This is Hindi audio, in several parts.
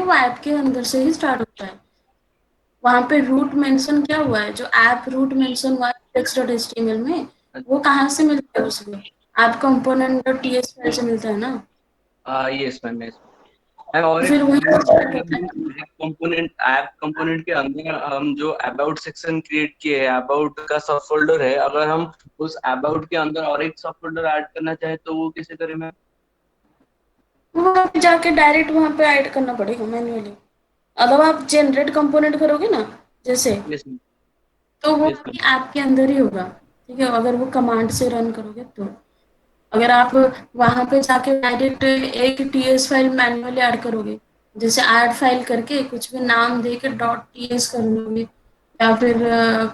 वो ऐप के अंदर से ही स्टार्ट होता है। वहां पे रूट मेंशन क्या हुआ है, जो ऐप रूट मेंशन हुआ है index.html में, वो कहाँ से मिलता है उसको? App component dot TS file से मिलता है ना। Yes ma'am, yes ma'am. और तो एक फिर वही स्टार्ट मतलब होता हम है। ऐप कंपोनेंट, ऐप कंपोनेंट के अंदर हम जो अबाउट सेक्शन क्रिएट किए हैं, अबाउट का सब फोल्डर है, अगर हम उस अबाउट के अंदर और एक सब फोल्डर ऐड करना चाहे तो वो कैसे करें मैम? वहां पे जाके डायरेक्ट वहां पे ऐड करना पड़ेगा मैन्युअली। अगर आप जनरेट कंपोनेंट करोगे ना, जैसे, यस मैम, तो वो यस आपकी मैम। ऐप के अंदर ही होगा। ठीक है, अगर वो कमांड से रन करोगे तो। अगर आप वहां पे जाके डायरेक्ट एक टीएस फाइल मैन्युअली ऐड करोगे, जैसे ऐड फाइल करके कुछ भी नाम दे के डॉट टीएस कर लोगे, या फिर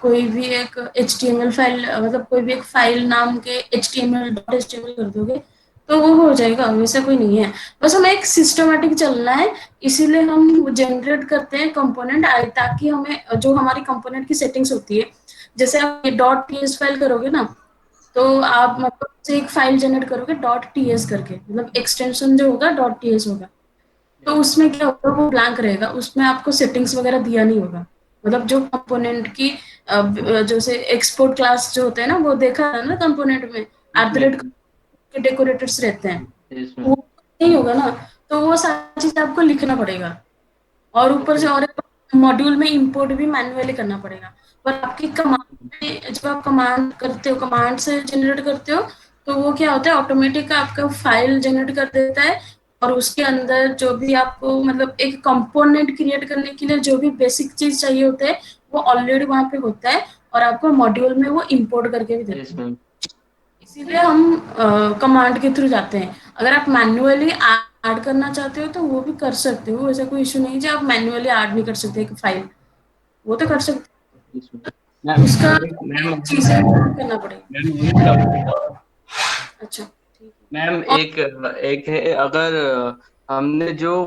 कोई भी एक एचटीएमएल फाइल, मतलब कोई भी एक फाइल नाम के एचटीएमएल डॉट एचटीएमएल कर दोगे, तो वो हो जाएगा। वैसा कोई नहीं है, बस हमें एक सिस्टमेटिक चलना है। इसीलिए हम जनरेट करते हैं कंपोनेंट, ताकि हमें जो हमारी कंपोनेंट की सेटिंग्स होती है, जैसे आप डॉट टीएस फाइल करोगे ना, तो आप मतलब से एक फाइल जनरेट करोगे डॉट टीएस करके, मतलब एक्सटेंशन जो होगा डॉट टीएस होगा। तो उसमें क्या होगा, वो ब्लैंक रहेगा, उसमें आपको सेटिंग्स वगैरह दिया नहीं होगा। मतलब जो कंपोनेंट की जैसे एक्सपोर्ट क्लास जो होते हैं ना, वो देखा है ना कंपोनेंट में yes at the rate ma'am, के डेकोरेटर्स रहते हैं, यस मैम। वो नहीं होगा ना। तो वो सारी चीज आपको लिखना पड़ेगा, और ऊपर ओके। से और मॉड्यूल में इंपोर्ट भी मैन्युअली करना पड़ेगा। पर आपकी कमांड में, जब आप कमांड करते हो, कमांड से जनरेट करते हो, तो वो क्या होता है, ऑटोमेटिक आपका फाइल जनरेट कर देता है। और उसके अंदर जो भी आपको मतलब एक कंपोनेंट क्रिएट करने के लिए जो भी बेसिक चीज चाहिए होते हैं, वो ऑलरेडी वहां पे होता है, और आपको मॉड्यूल में वो इंपोर्ट करके भी यस देता है। मैम। इसीलिए हम कमांड के थ्रू जाते हैं। अगर आप मैन्युअली ऐड करना चाहते हो तो वो भी कर सकते हो, ऐसा कोई इशू नहीं है जो आप मैन्युअली ऐड नहीं कर सकते एक फाइल, वो तो कर सकते यस मैम। हो। मैम उसका और एक मैम, चीजें करना पड़ेगा। मैम और एक डाउट है। अच्छा, ठीक है। मैम और एक एक है, अगर हमने जो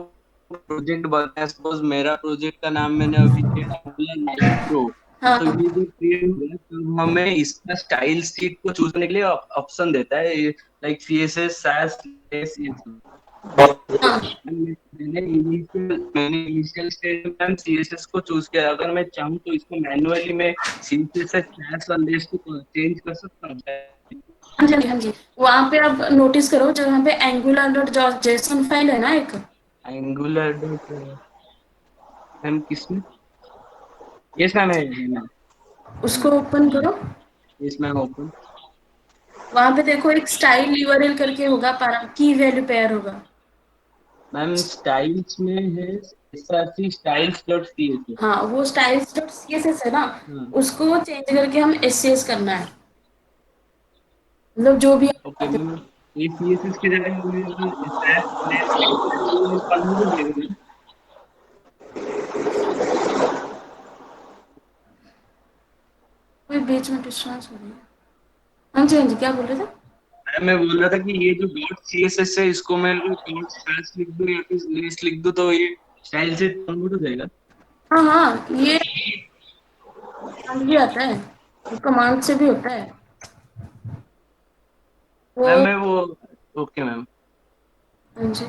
प्रोजेक्ट बनाया, सपोज मेरा प्रोजेक्ट का नाम मैंने अभी दिया एंगुलर 9 प्रो, हाँ तो ये जो क्रिएट हुआ तो हमें इसका स्टाइल शीट को चूज करने के लिए ऑप्शन देता है, लाइक सीएसएस, सास, हाँ मैंने इनिशियल स्टेज में मैम सीएसएस को चूज किया। अगर मैं चाहूँ तो इसको मैन्युअली मैं सीएसएस से क्लास और लेस को चेंज कर सकता हूँ? हाँ जी, हाँ जी, हाँ जी। वहाँ पे आप नोटिस करो, जो वहाँ पे एंगुलर डॉट जेसन फाइल है ना एक, एंगुलर डॉट, मैम किसमें? यस मैम, है मैम, है उसको मैम। ओपन करो। Yes ma'am, open. वहाँ पे देखो एक स्टाइल यूआरएल करके होगा, की वैल्यू पेयर होगा। मैम स्टाइल्स में है एसआरसी स्टाइल्स डॉट सीएसएस। हाँ, वो स्टाइल्स डॉट सीएसएस है ना, हाँ। उसको चेंज करके हम एससीएस करना है। मतलब जो भी आप ओके चाहते मैम, ये सीएसएस की जगह हमें अगर स्लैश लेस लिखना है तो कन्वर्ट हो जाएगा मैम? हो। कोई बीच में डिस्टर्बेंस हो रही है। हाँ जी, हाँ जी, क्या बोल रहे थे? मैम मैं बोल रहा था कि ये जो डॉट सीएसएस है इसको मैं डॉट स्लैश लिख दूं या फिर लेस लिख दूं तो ये स्टाइल से कन्वर्ट हो जाएगा? हाँ हाँ, ये कमांड भी आता है, ये कमांड से भी होता है मैम वो। मैं वो, ओके मैम। हाँ जी।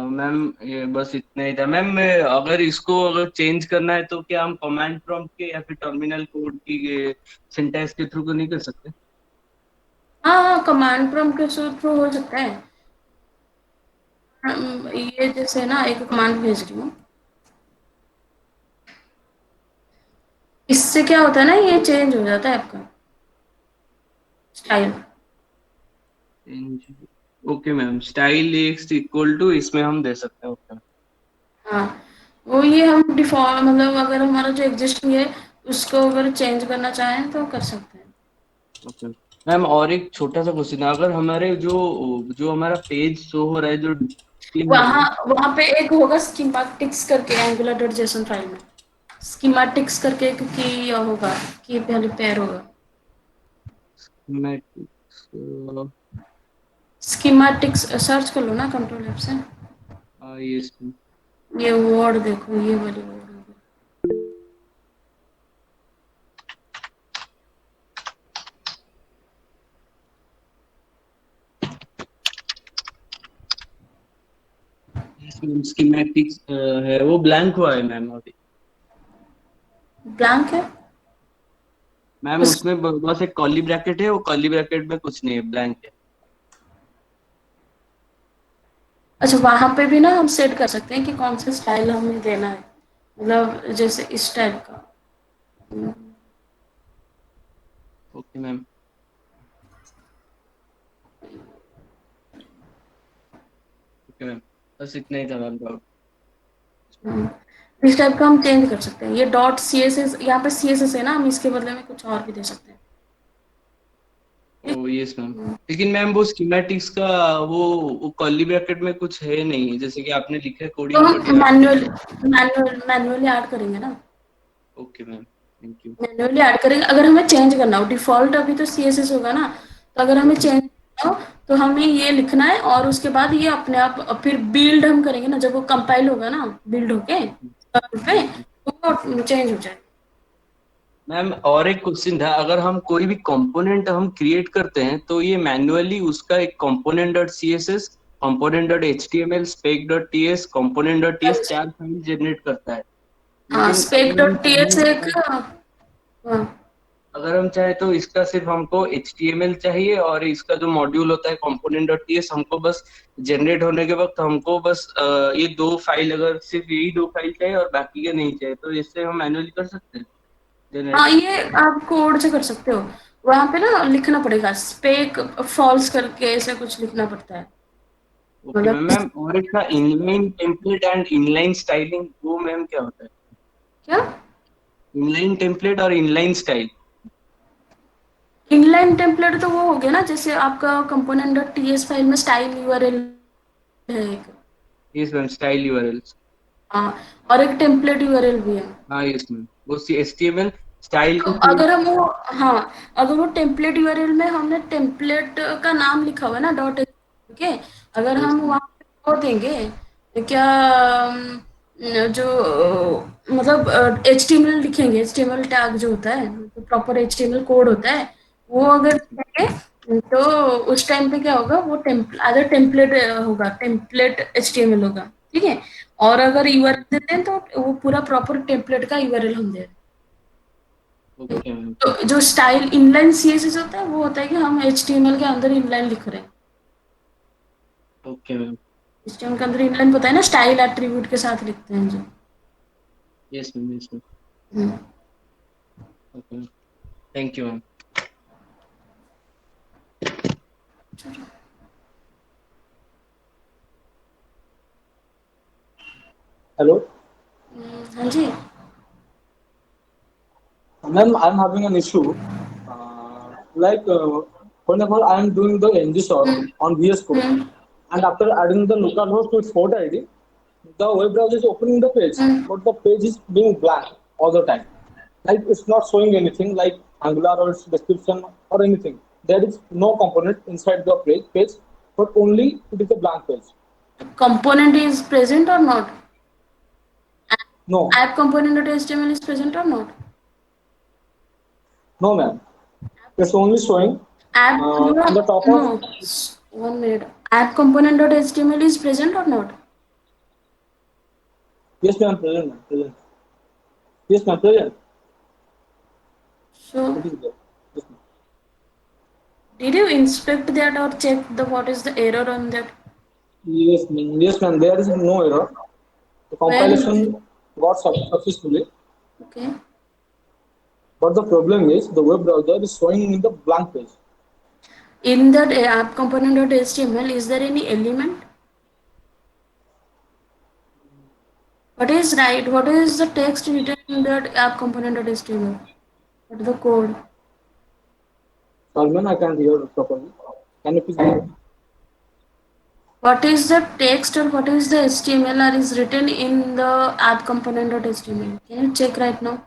मैम ये बस इतना ही था मैम। मैं अगर इसको अगर चेंज करना है तो क्या हम कमांड प्रॉम्प्ट के या फिर टर्मिनल कोड की सिंटैक्स के थ्रू को नहीं कर सकते? हाँ हाँ, कमांड प्रॉम्प्ट के थ्रू हो सकता है। ये जैसे ना एक कमांड भेज रही हूँ, इससे क्या होता है ना, ये चेंज हो जाता है आपका style. Okay ma'am, style X equal to इसमें हम दे सकते हैं, ओके। हाँ, वो ये हम डिफॉल्ट, मतलब अगर हमारा जो एग्जिस्टिंग है उसको अगर चेंज करना चाहें तो कर सकते हैं। ओके मैम, और एक छोटा सा क्वेश्चन है, अगर हमारे जो जो हमारा पेज शो हो रहा है, जो डिस्प्ले हो रहा वहाँ है। वहाँ पे एक होगा स्कीमेटिक्स करके एंगुलर डॉट जेसन फाइल में, स्कीमेटिक्स करके एक की होगा, की पहले पेयर होगा। मैट्रिक्स, स्कीमेटिक्स सर्च कर लो ना कंट्रोल एफ से। यस। ये वर्ड देखो, ये वाली वर्ड होगा। स्कीमेटिक्स है वो ब्लैंक हुआ है मैम अभी। ब्लैंक है मैम उस। उसमें बस एक कर्ली ब्रैकेट है, वो कर्ली ब्रैकेट में कुछ नहीं है, ब्लैंक है। अच्छा, वहां पे भी ना हम सेट कर सकते हैं कि कौन सा स्टाइल हमें देना है, मतलब जैसे इस टाइप का। Okay ma'am. ओके मैम, बस इतना ही था मैम डाउट। हम्म, इस टाइप का हम चेंज कर सकते हैं। ये डॉट सी एस एस, यहाँ पे सी एस एस है ना, हम इसके बदले में कुछ और भी दे सकते हैं। ओ यस मैम। हम्म, लेकिन मैम वो स्कीमेटिक्स का वो वो कर्ली ब्रैकेट में कुछ है नहीं, जैसे कि आपने लिखा है तो कोडिंग बट हम यहाँ। मैनुअली ऐड करेंगे ना। Okay ma'am, thank you. Manually add करेंगे, अगर हमें चेंज करना हो। डिफॉल्ट अभी तो सी एस एस होगा ना, तो अगर हमें यस चेंज करना हो तो हमें ये लिखना है, और उसके बाद ये अपने आप फिर बिल्ड हम करेंगे ना, जब वो कंपाइल होगा ना, बिल्ड होके पे, मैम। तो वो चेंज हो जाएगा। मैम और एक क्वेश्चन था, अगर हम कोई भी कंपोनेंट हम क्रिएट करते हैं तो ये मैन्युअली उसका एक component dot C S S, component dot H T M L, spec dot T S, component dot T S, चार फाइल जनरेट करता है। हाँ, लेकिन स्पेक अगर हम डॉट टी एस चाहें एक। तो हाँ, अगर हम चाहें तो इसका सिर्फ हमको एच टी एम एल चाहिए, और इसका जो मॉड्यूल होता है कंपोनेंट डॉट टी एस हमको बस जनरेट होने के वक्त हमको बस ये दो फाइल, अगर सिर्फ यही दो फाइल चाहिए और बाकी के नहीं चाहिए, तो इससे हम मैन्युअली कर सकते हैं जनरेट। हाँ, ये आप कोड से कर सकते हो। वहां पे ना लिखना पड़ेगा, स्पेक फॉल्स करके ऐसे कुछ लिखना पड़ता है। ओके मतलब मैम। मैम और एक था inline template and inline styling, वो मैम क्या होता है? क्या? इनलाइन टेम्पलेट और इनलाइन स्टाइल। इनलाइन टेम्पलेट तो वो हो गया ना, जैसे आपका component dot T S file में स्टाइल यूआरएल है एक। Yes ma'am, style URLs. हाँ, और एक टेम्पलेट यूआरएल भी है। हाँ यस मैम, वो H T M L style तो के थ्रू। अगर हम वो, हाँ, अगर वो टेम्पलेट यूआरएल में हमने टेम्पलेट का नाम लिखा हुआ है ना, डॉट के, अगर यस हम मैम। वहाँ पे वो देंगे क्या, जो मतलब एच टी एम एल लिखेंगे, H T M L tag जो होता है, तो proper H T M L code होता है, वो अगर देंगे तो उस टाइम पे क्या होगा, वो अदर टेम्पलेट होगा, template H T M L होगा। ठीक है। और अगर यूआरएल देते हैं तो वो पूरा प्रॉपर टेम्पलेट का यूआरएल हम दे रहे हैं। Okay ma'am. तो जो स्टाइल इनलाइन सीएसएस होता है, वो होता है कि हम एचटीएमएल के अंदर इनलाइन लिख रहे हैं। Okay ma'am. एचटीएमएल के अंदर इनलाइन पता है ना, स्टाइल एट्रीब्यूट के साथ लिखते हैं जो। Yes ma'am, yes ma'am. Hmm. Okay ma'am, thank you ma'am. Hello, हाँ जी। ma'am, I'm having an issue. For example, I am doing the ng sort hmm, on VS Code, hmm, and after adding the localhost to its port ID, the web browser is opening the page, hmm. but the page is being blank all the time. Like it's not showing anything like Angular or its description or anything. There is no component inside the page, but only it is a blank page. Component is present or not? No, App component dot html is present or not? no, ma'am. It's only showing App, no, on the top of. no. 1 minute. App component dot html is present or not? Yes, ma'am. Present, ma'am. Present. Yes, ma'am. Present. So, It is there. Yes, ma'am. did you inspect that or check the what is the error on that? Yes, ma'am. Yes, ma'am. There is no error. The Where? compilation got successfully, Okay. but the problem is the web browser is showing in the blank page. In that app component.html, is there any element? What is right? What is the text written in that app component.html? What is the code? Salman, I can't hear properly. Can you please repeat? What is the text or what is the HTML or is written in the app component.html? Can you check right now?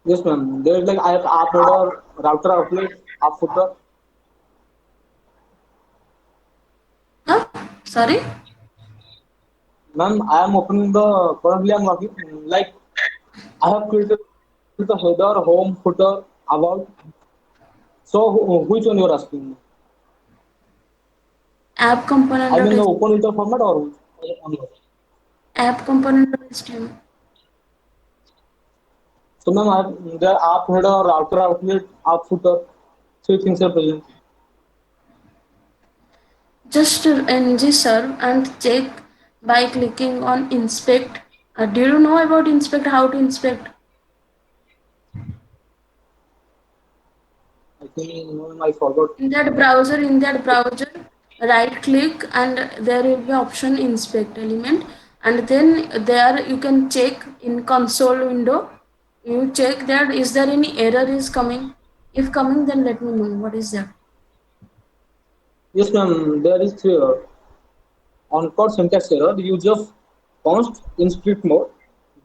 Yes, ma'am. There is like I have app header, router applet, app footer. Huh? Sorry? Ma'am, I am opening the currently I'm working like I have created the header, home, footer, about. So which one you are asking? App I mean the component.html. open with the format or which? app component of HTML. So ma'am, there app header, router outlet, app footer, three things are present. Just ng serve and check by clicking on inspect. Do you know about inspect? How to inspect? I think ma'am, I forgot. In that browser, right click and there will be option inspect element, and then there you can check in console window. You check that is there any error is coming. If coming, then let me know what is that. Yes ma'am, there is three error. On-call syntax error, use of const in split mode,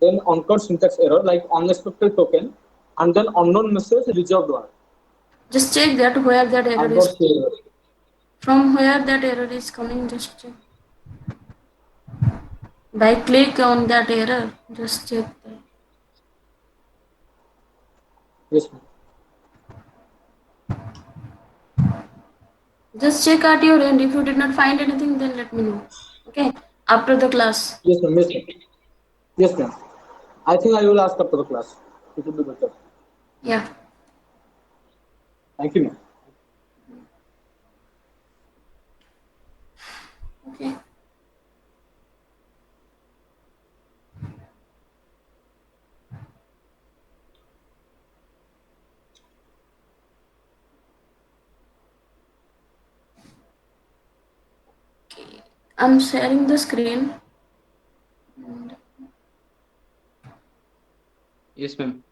then on-call syntax error like unexpected token, and then unknown message reserved one. Just check that where that error I've is, got three error. from where that error is coming. Just check by click on that error. Just check that. Yes ma'am. Just check at your end. If you did not find anything, then let me know. Okay, after the class. Yes ma'am. Yes ma'am. Yes ma'am. I think I will ask after the class. It will be better. Yeah. Thank you ma'am. Okay. I'm sharing the screen. Yes, ma'am.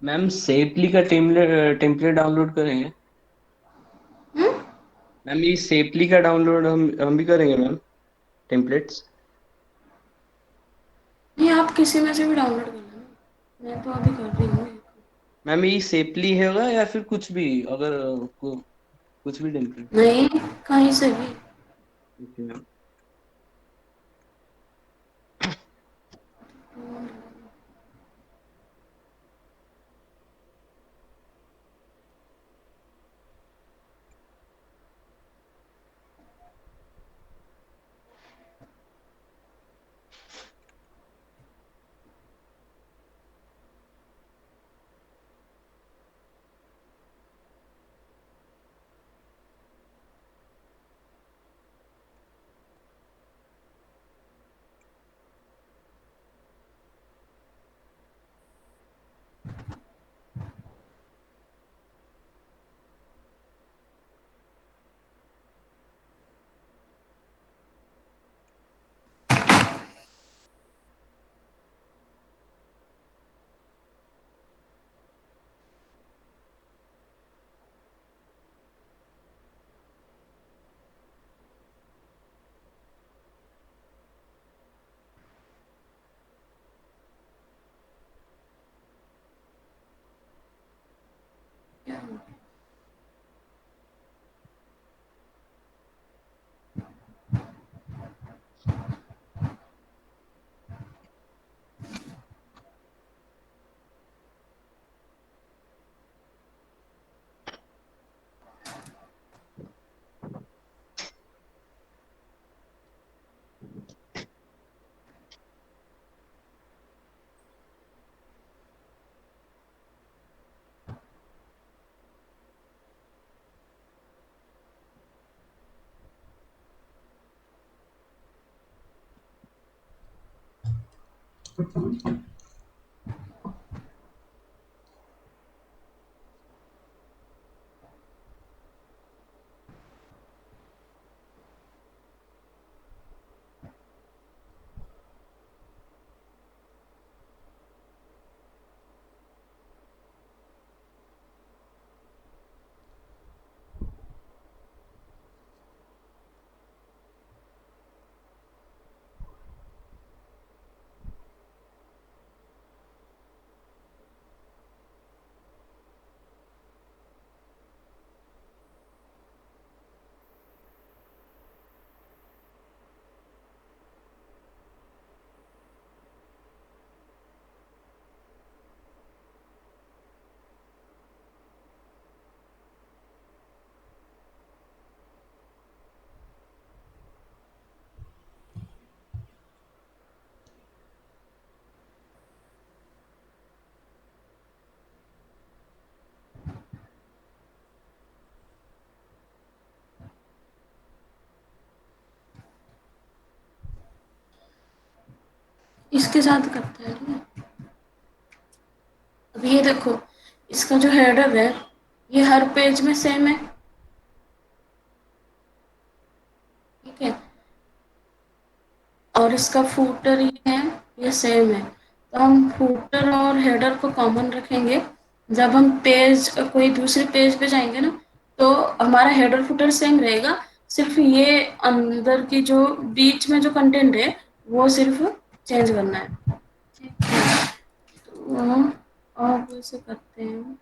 Ma'am सेपली का टेम्पलेट टेम्पलेट डाउनलोड करेंगे। मैम ये सेपली का डाउनलोड हम भी करेंगे मैम, टेम्पलेट्स। ये आप किसी में से भी डाउनलोड कर लेना, मैं तो अभी कर रही हूँ। मैम ये सेपली होगा या फिर कुछ भी, अगर कुछ भी टेम्पलेट। नहीं, कहीं से भी। Okay ma'am. इसके साथ करते हैं, ठीक है। अब ये देखो, इसका जो हेडर है ये हर पेज में सेम है, ठीक है। और इसका फूटर ये है, ये सेम है। तो हम फूटर और हेडर को कॉमन रखेंगे। जब हम पेज कोई दूसरे पेज पे जाएंगे ना, तो हमारा हेडर फूटर सेम रहेगा। सिर्फ ये अंदर की जो बीच में जो कंटेंट है वो सिर्फ चेंज करना है, ठीक है। तो आप वैसे करते हैं।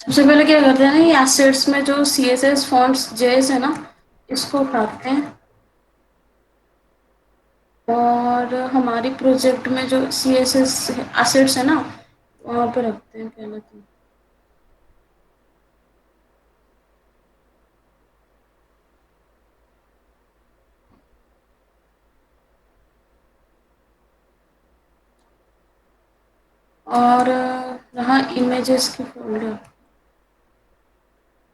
सबसे पहले क्या करते हैं ना, ये एसेट्स में जो CSS फॉन्ट्स जेएस है ना, इसको उठाते हैं। और हमारी प्रोजेक्ट में जो CSS एसेट्स है ना, वहाँ पे रखते हैं पहले तो। और रहा इमेजेस की फोल्डर,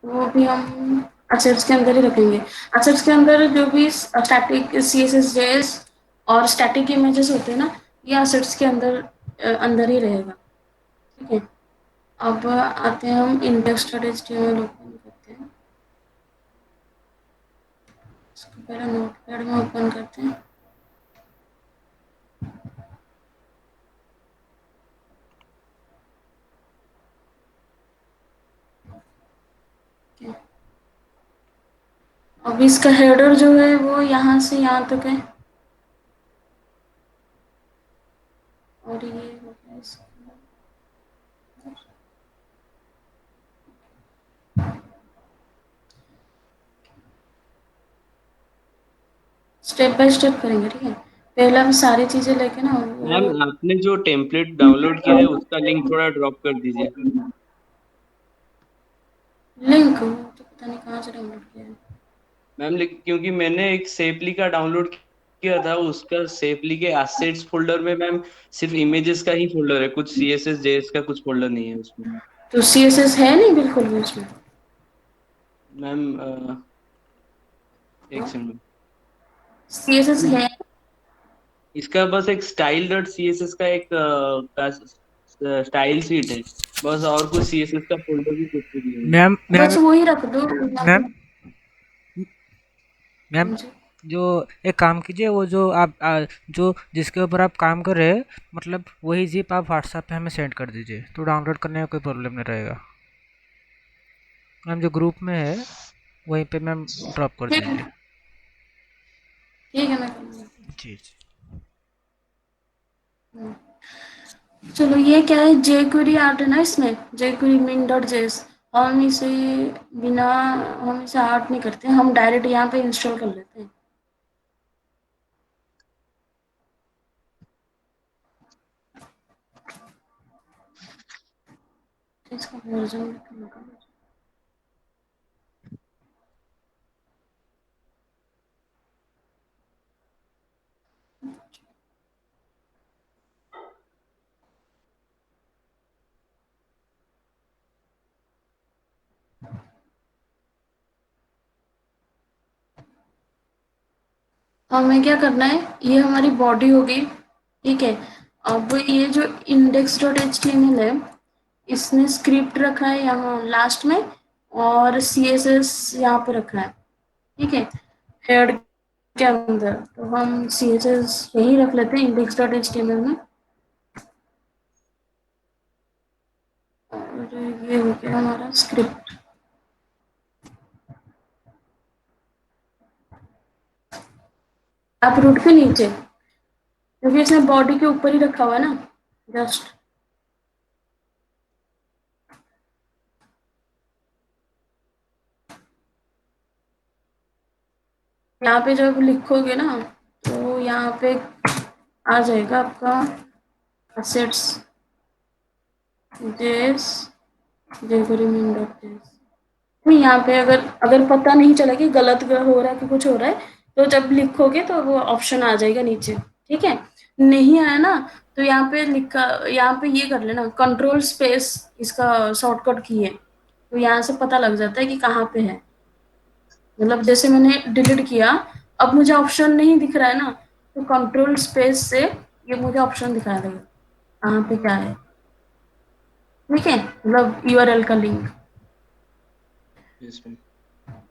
वो भी हम एसेट्स के अंदर ही रखेंगे। एसेट्स के अंदर जो भी स्टैटिक CSS जेएस और स्टैटिक इमेजेस होते हैं ना, ये एसेट्स के अंदर अंदर ही रहेगा, ठीक है। अब आते हैं हम index.html ओपन करते हैं। इसको पहले नोटपैड में ओपन करते हैं। अब इसका हेडर जो है वो यहाँ से यहाँ तक है, और ये हो गया इसका। स्टेप बाय स्टेप करेंगे, ठीक है। पहले हम सारी चीजें लेके ना मैम वो आपने जो टेम्पलेट डाउनलोड किया है उसका लिंक थोड़ा ड्रॉप कर दीजिए। लिंक तो पता नहीं कहाँ से डाउनलोड किया है। मैम क्योंकि मैंने एक सेपली का डाउनलोड किया था, उसका सेपली के एसेट्स फोल्डर में मैम सिर्फ इमेजेस का ही फोल्डर है, कुछ सीएसएस जेएस का कुछ फोल्डर नहीं है उसमें। तो CSS है नहीं बिल्कुल भी उसमें। मैम एक सेकंड। CSS है। इसका बस एक स्टाइल डॉट सीएसएस का एक स्टाइल शीट है बस, और कुछ सीएसएस का फोल्डर भी कुछ भी नहीं है। मैम मैम बस वही रख दो। मैम मैम मुझे जो एक काम कीजिए, वो जो आप जो जिसके ऊपर आप काम कर रहे हैं, मतलब वही जिप आप व्हाट्सएप पे हमें सेंड कर दीजिए, तो डाउनलोड करने में कोई प्रॉब्लम नहीं रहेगा। मैम जो ग्रुप में है वहीं पे मैम ड्रॉप कर ठीक दीजिए। ठीक है, मैं कर लूँगी। जी जी। चलो, ये क्या है, jQuery आर्ट है ना इसमें, jQuery min.js। हम इसे बिना हम इसे आर्ट नहीं करते, हम डायरेक्ट यहाँ पे इंस्टॉल कर लेते हैं। इसका वर्जन हमें क्या करना है, ये हमारी बॉडी होगी, ठीक है। अब ये जो index.html है, इसने स्क्रिप्ट रखा है यहाँ लास्ट में, और CSS यहाँ पे रखा है, ठीक है, हेड के अंदर। तो हम CSS यही रख लेते हैं index.html में। और ये हो गया हमारा स्क्रिप्ट। आप रूट के नीचे, क्योंकि इसने बॉडी के ऊपर ही रखा हुआ है ना, जस्ट यहाँ पे जब लिखोगे ना, तो यहाँ पे आ जाएगा आपका assets js jQuery नहीं। यहाँ पे अगर अगर पता नहीं चला कि गलत हो रहा है कि कुछ हो रहा है, तो जब लिखोगे तो वो ऑप्शन आ जाएगा नीचे, ठीक है। नहीं आया ना, तो यहाँ पे लिखा, यहाँ पे ये कर लेना कंट्रोल स्पेस, इसका शॉर्टकट की है, तो यहाँ से पता लग जाता है कि कहाँ पे है। मतलब जैसे मैंने डिलीट किया, अब मुझे ऑप्शन नहीं दिख रहा है ना, तो कंट्रोल स्पेस से ये मुझे ऑप्शन दिखा देगा कहाँ पे क्या है, ठीक है, मतलब URL का लिंक। Yes ma'am.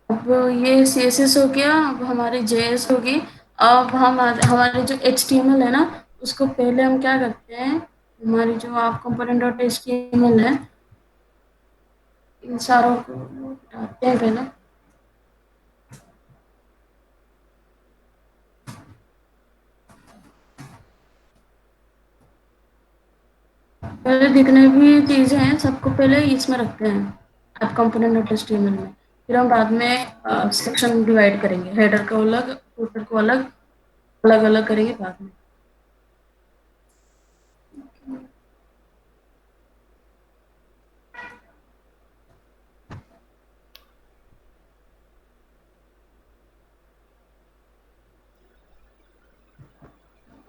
अब ये CSS हो गया, अब हमारी JS होगी। अब हम हमारे जो HTML है ना, उसको पहले हम क्या करते हैं, हमारी जो आप component.html है, इन सारों को हटाते हैं पहले। पहले जितने भी चीज़ें हैं सबको पहले इसमें रखते हैं, आप component.html में। फिर हम बाद में सेक्शन डिवाइड करेंगे, हेडर को अलग, फुटर को अलग, अलग अलग करेंगे बाद में।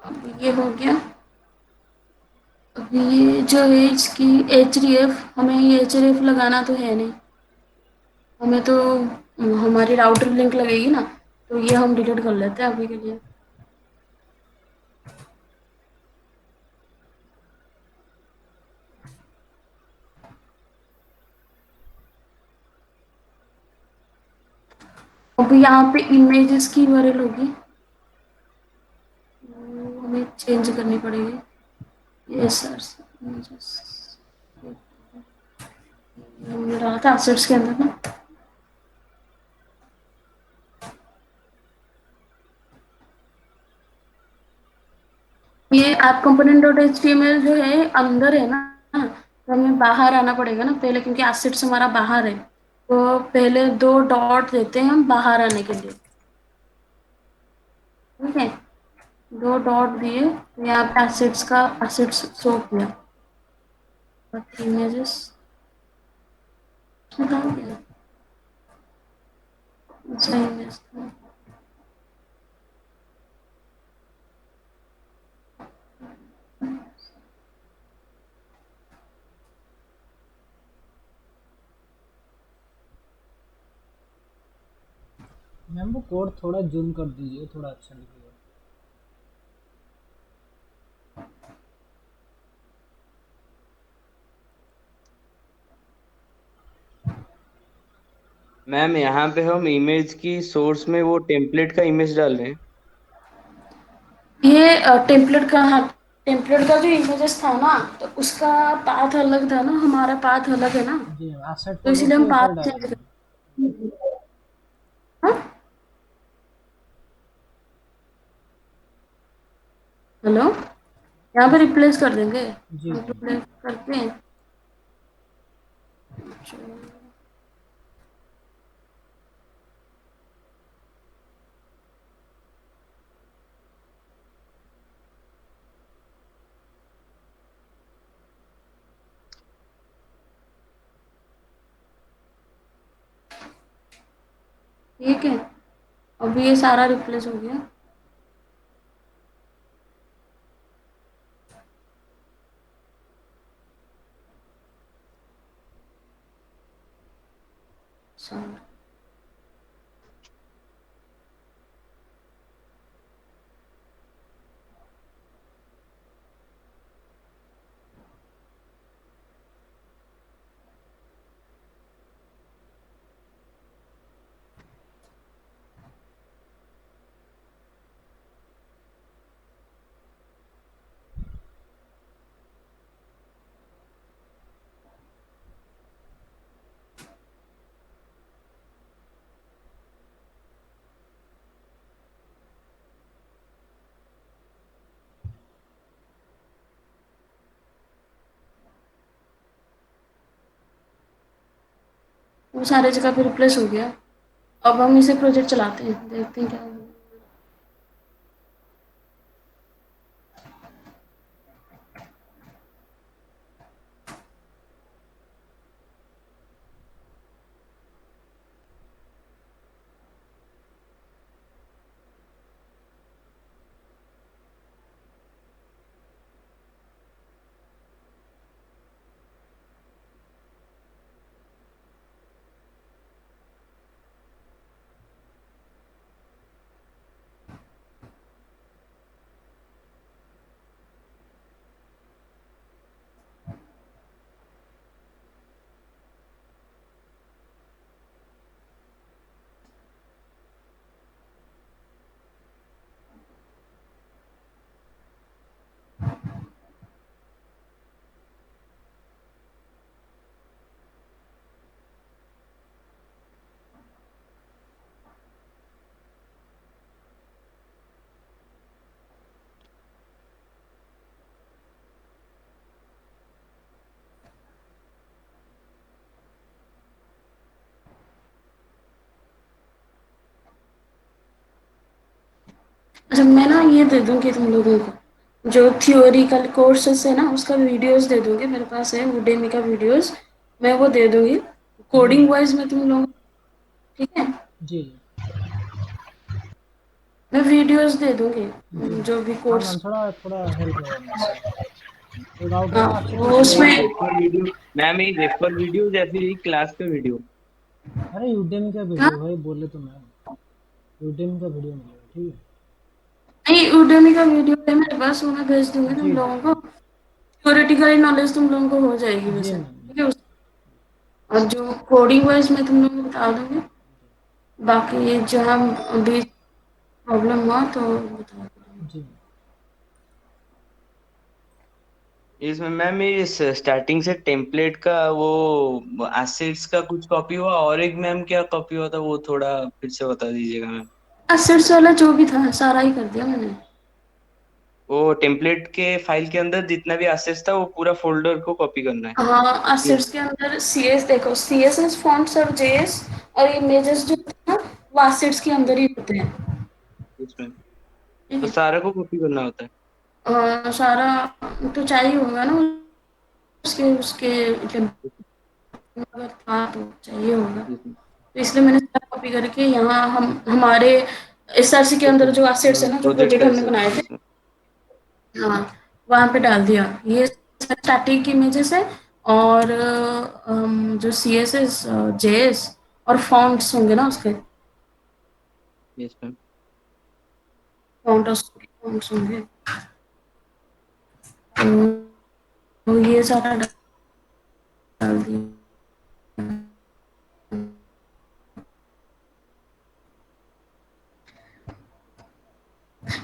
अब ये हो गया। अब ये जो है इसकी href, हमें ये href लगाना तो है नहीं, हमें तो हमारी राउटर लिंक लगेगी ना, तो ये हम डिलीट कर लेते हैं अभी के लिए। अब यहाँ पे इमेजेस की URL होगी, वो हमें चेंज करनी पड़ेगी। ये सर इमेजेस रहा था assets के अंदर ना। ये app component dot H T M L जो है अंदर है ना, तो हमें बाहर आना पड़ेगा ना पहले, क्योंकि एसेट्स हमारा बाहर है, तो पहले 2 डॉट देते हैं हम बाहर आने के लिए। ठीक है, 2 डॉट दिए तो यहाँ पे एसेट्स का एसेट्स शो किया, बट इमेजेस बताओ क्या, अच्छा इमेज था। मैम वो कोड थोड़ा जूम कर दीजिए, थोड़ा अच्छा दिखेगा। मैम यहाँ पे हम इमेज की सोर्स में वो टेम्पलेट का इमेज डाल रहे हैं। ये टेम्पलेट का, हाँ, टेम्पलेट का जो इमेजेस था ना, तो उसका पाथ अलग था ना, हमारा पाथ अलग है ना, जी एसेट तो फोल्डर इसीलिए के हम ऊपर पाथ चेंज डालिए। कर। हाँ, हेलो, यहाँ पे रिप्लेस कर देंगे, जी जी रिप्लेस करते हैं। ठीक है, अभी ये सारा रिप्लेस हो गया। सारा वो सारे जगह पे रिप्लेस हो गया। अब हम इसे प्रोजेक्ट चलाते हैं, देखते हैं क्या होगा। अच्छा, मैं ना ये दे दूंगी तुम लोगों को, जो थियोरिकल कोर्सेस है ना उसका वीडियोस दे दूंगी, मेरे पास है उडेमी का वीडियोस, मैं वो दे दूंगी जी कोडिंग मैम। वाइज में तुम लोग। ठीक है, जी जी मैं वीडियोस दे दूंगी, जी मैम। जो भी हाँ कोर्स। मैम, थोड़ा थोड़ा हेल्प होगा मैम इससे। कोई डाउट हो हाँ, तो आपसे वो पूछ मैम लेगा। ये उसमें। रेफर वीडियो, मैम ये रेफर वीडियो जैसे ही क्लास का वीडियो। अरे यूडेमी का हाँ, वीडियो भाई, बोले तो मैम, यूडेमी का वीडियो मिलेगा, ठीक नहीं, उडेमी का वीडियो है मेरे पास, वो मैं भेज दूंगी है। तुम जी जी लोगों को, थ्योरेटिकली नॉलेज तुम लोगों को हो जाएगी जी वैसे, मैम। ठीक है। और जो कोडिंग वाइज मैं तुम लोगों को बता दूंगी, बाकी जहाँ अभी प्रॉब्लम हुआ तो बता दूंगी। जी मैम। इसमें मैम ये स्टार्टिंग से टेम्पलेट का वो एसेट्स का कुछ कॉपी हुआ, और एक मैम क्या कॉपी हुआ था वो थोड़ा फिर से बता दीजिएगा मैम। एसेट्स वाला जो भी था सारा ही कर दिया मैंने। वो टेम्पलेट के फाइल के अंदर जितना भी एसेट्स था वो पूरा फोल्डर को कॉपी करना है। हाँ, ये एसेट्स के अंदर सीएस देखो, सीएसएस फॉन्ट्स और जेएस और इमेजेस जो है ना, वो एसेट्स के अंदर ही होते हैं। इसमें ठीक तो है। सारा को कॉपी करना होता है। सारा तो चाहिए होगा ना, उसके उसके अगर था तो चाहिए होगा, इसमें तो इसलिए मैंने सारा कॉपी करके यहाँ हम हमारे एसआरसी के अंदर जो एसेट्स है ना, जो प्रोजेक्ट प्रोजेक्ट हमने एसेट बनाए थे, इसमें। हाँ, वहां पे डाल दिया। ये स्टैटिक इमेजेस है, और जो सी एस एस, जेएस और फॉन्ट्स होंगे ना उसके, इसमें फॉन्ट्स होंगे, तो ये सारा डाल दिया।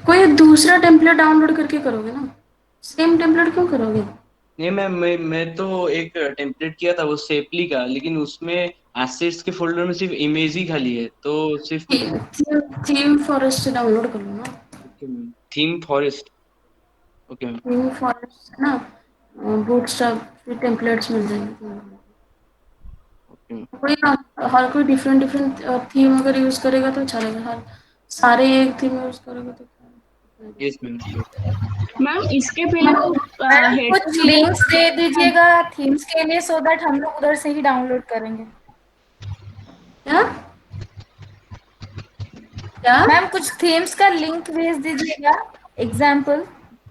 कोई दूसरा टेम्पलेट डाउनलोड करके करोगे ना, सेम टेम्पलेट क्यों करोगे? नहीं मैं तो एक टेम्पलेट किया था वो सेपली का, लेकिन उसमें एसेट्स के फोल्डर में सिर्फ इमेज ही खाली है, तो सिर्फ थीम फॉरेस्ट से डाउनलोड कर लो ना। Okay ma'am, theme forest. Okay ma'am. Theme forest है ना, बूटस्ट्रैप टेम्पलेट्स मिल जाएंगे तुम्हें। Okay ma'am. कोई हर कोई डिफरेंट डिफरेंट थीम अगर यूज करेगा तो अच्छा रहेगा। हर सारे एक थीम यूज करोगे तो क्या यस मैम श्योर। मैम इसके पहले वो मैम हेडर कुछ फुटर लिंक्स दे दीजिएगा थीम्स के लिए, सो दैट हम लोग उधर से ही डाउनलोड करेंगे। क्या क्या मैम कुछ थीम्स का लिंक भेज दीजिएगा, एग्जाम्पल,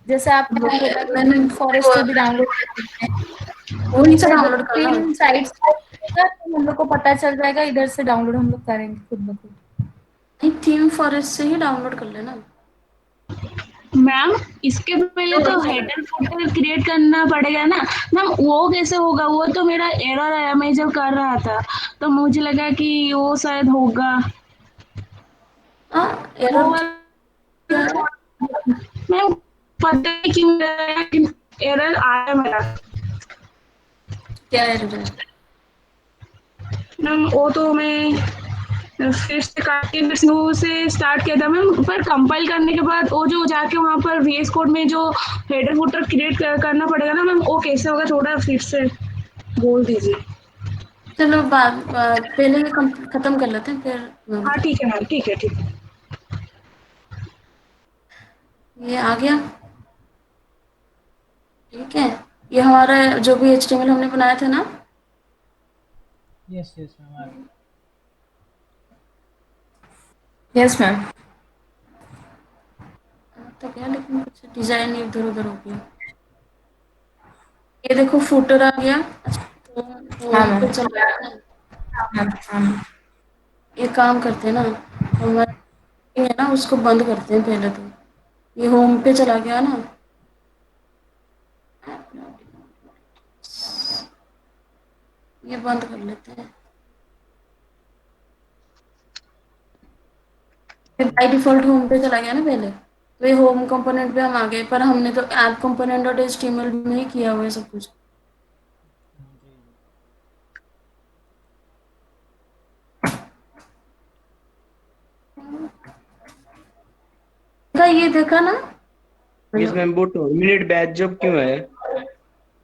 जैसे आपने बोला कि मैंने थीम फॉरेस्ट से भी डाउनलोड कर सकते हैं। वहीं से ऐसे दो डाउनलोड करना। तीन साइट्स तो हम लोग को पता चल जाएगा, इधर से डाउनलोड हम लोग करेंगे खुद ब खुद। नहीं, थीम फॉरेस्ट से ही डाउनलोड कर लेना। मैम इसके पहले तो हेडर फुटर क्रिएट करना पड़ेगा ना। मैम वो कैसे होगा? वो तो मेरा एरर आया मैं जब कर रहा था, तो मुझे लगा कि वो शायद होगा। हाँ, वो एरर क्या वाला है? थोड़ा मैम पता है क्यों एरर आया मेरा। क्या एरर है? मैम वो तो मैं फिर से काट के फिर स्नो से स्टार्ट किया था मैम, पर कंपाइल करने के बाद वो जो जाके वहाँ पर वीएस कोड में जो हेडर फुटर क्रिएट करना पड़ेगा ना मैम, वो कैसे होगा थोड़ा फिर से बोल दीजिए। चलो पहले ये खत्म कर लेते हैं, फिर मैं हाँ ठीक बताती है मैम, ठीक है ठीक है। हूँ। ये आ गया। ठीक है। ये हमारा जो भी एचटीएमएल हमने बनाया था ना, यस यस मैम आ गया। Yes ma'am. तो क्या, लेकिन कुछ डिजाइन इधर उधर हो गया। ये देखो फुटर आ गया। अच्छा, तो हाँ होम मैम। पे चला गया ना। हाँ मैम। हाँ मैम। ये काम करते हैं ना, हमारा है ना, उसको बंद करते हैं पहले तो। ये होम पे चला गया ना, ये बंद कर लेते हैं। ये बाई डिफॉल्ट होम पे चला गया ना पहले, तो ये होम कंपोनेंट पे हम आ गए, पर हमने तो ऐप कंपोनेंट डॉट एचटीएमएल में ही किया हुआ है सब कुछ। का ये देखा ना? Yes hello. मैम, वो टर्मिनेट बैच जब क्यों है?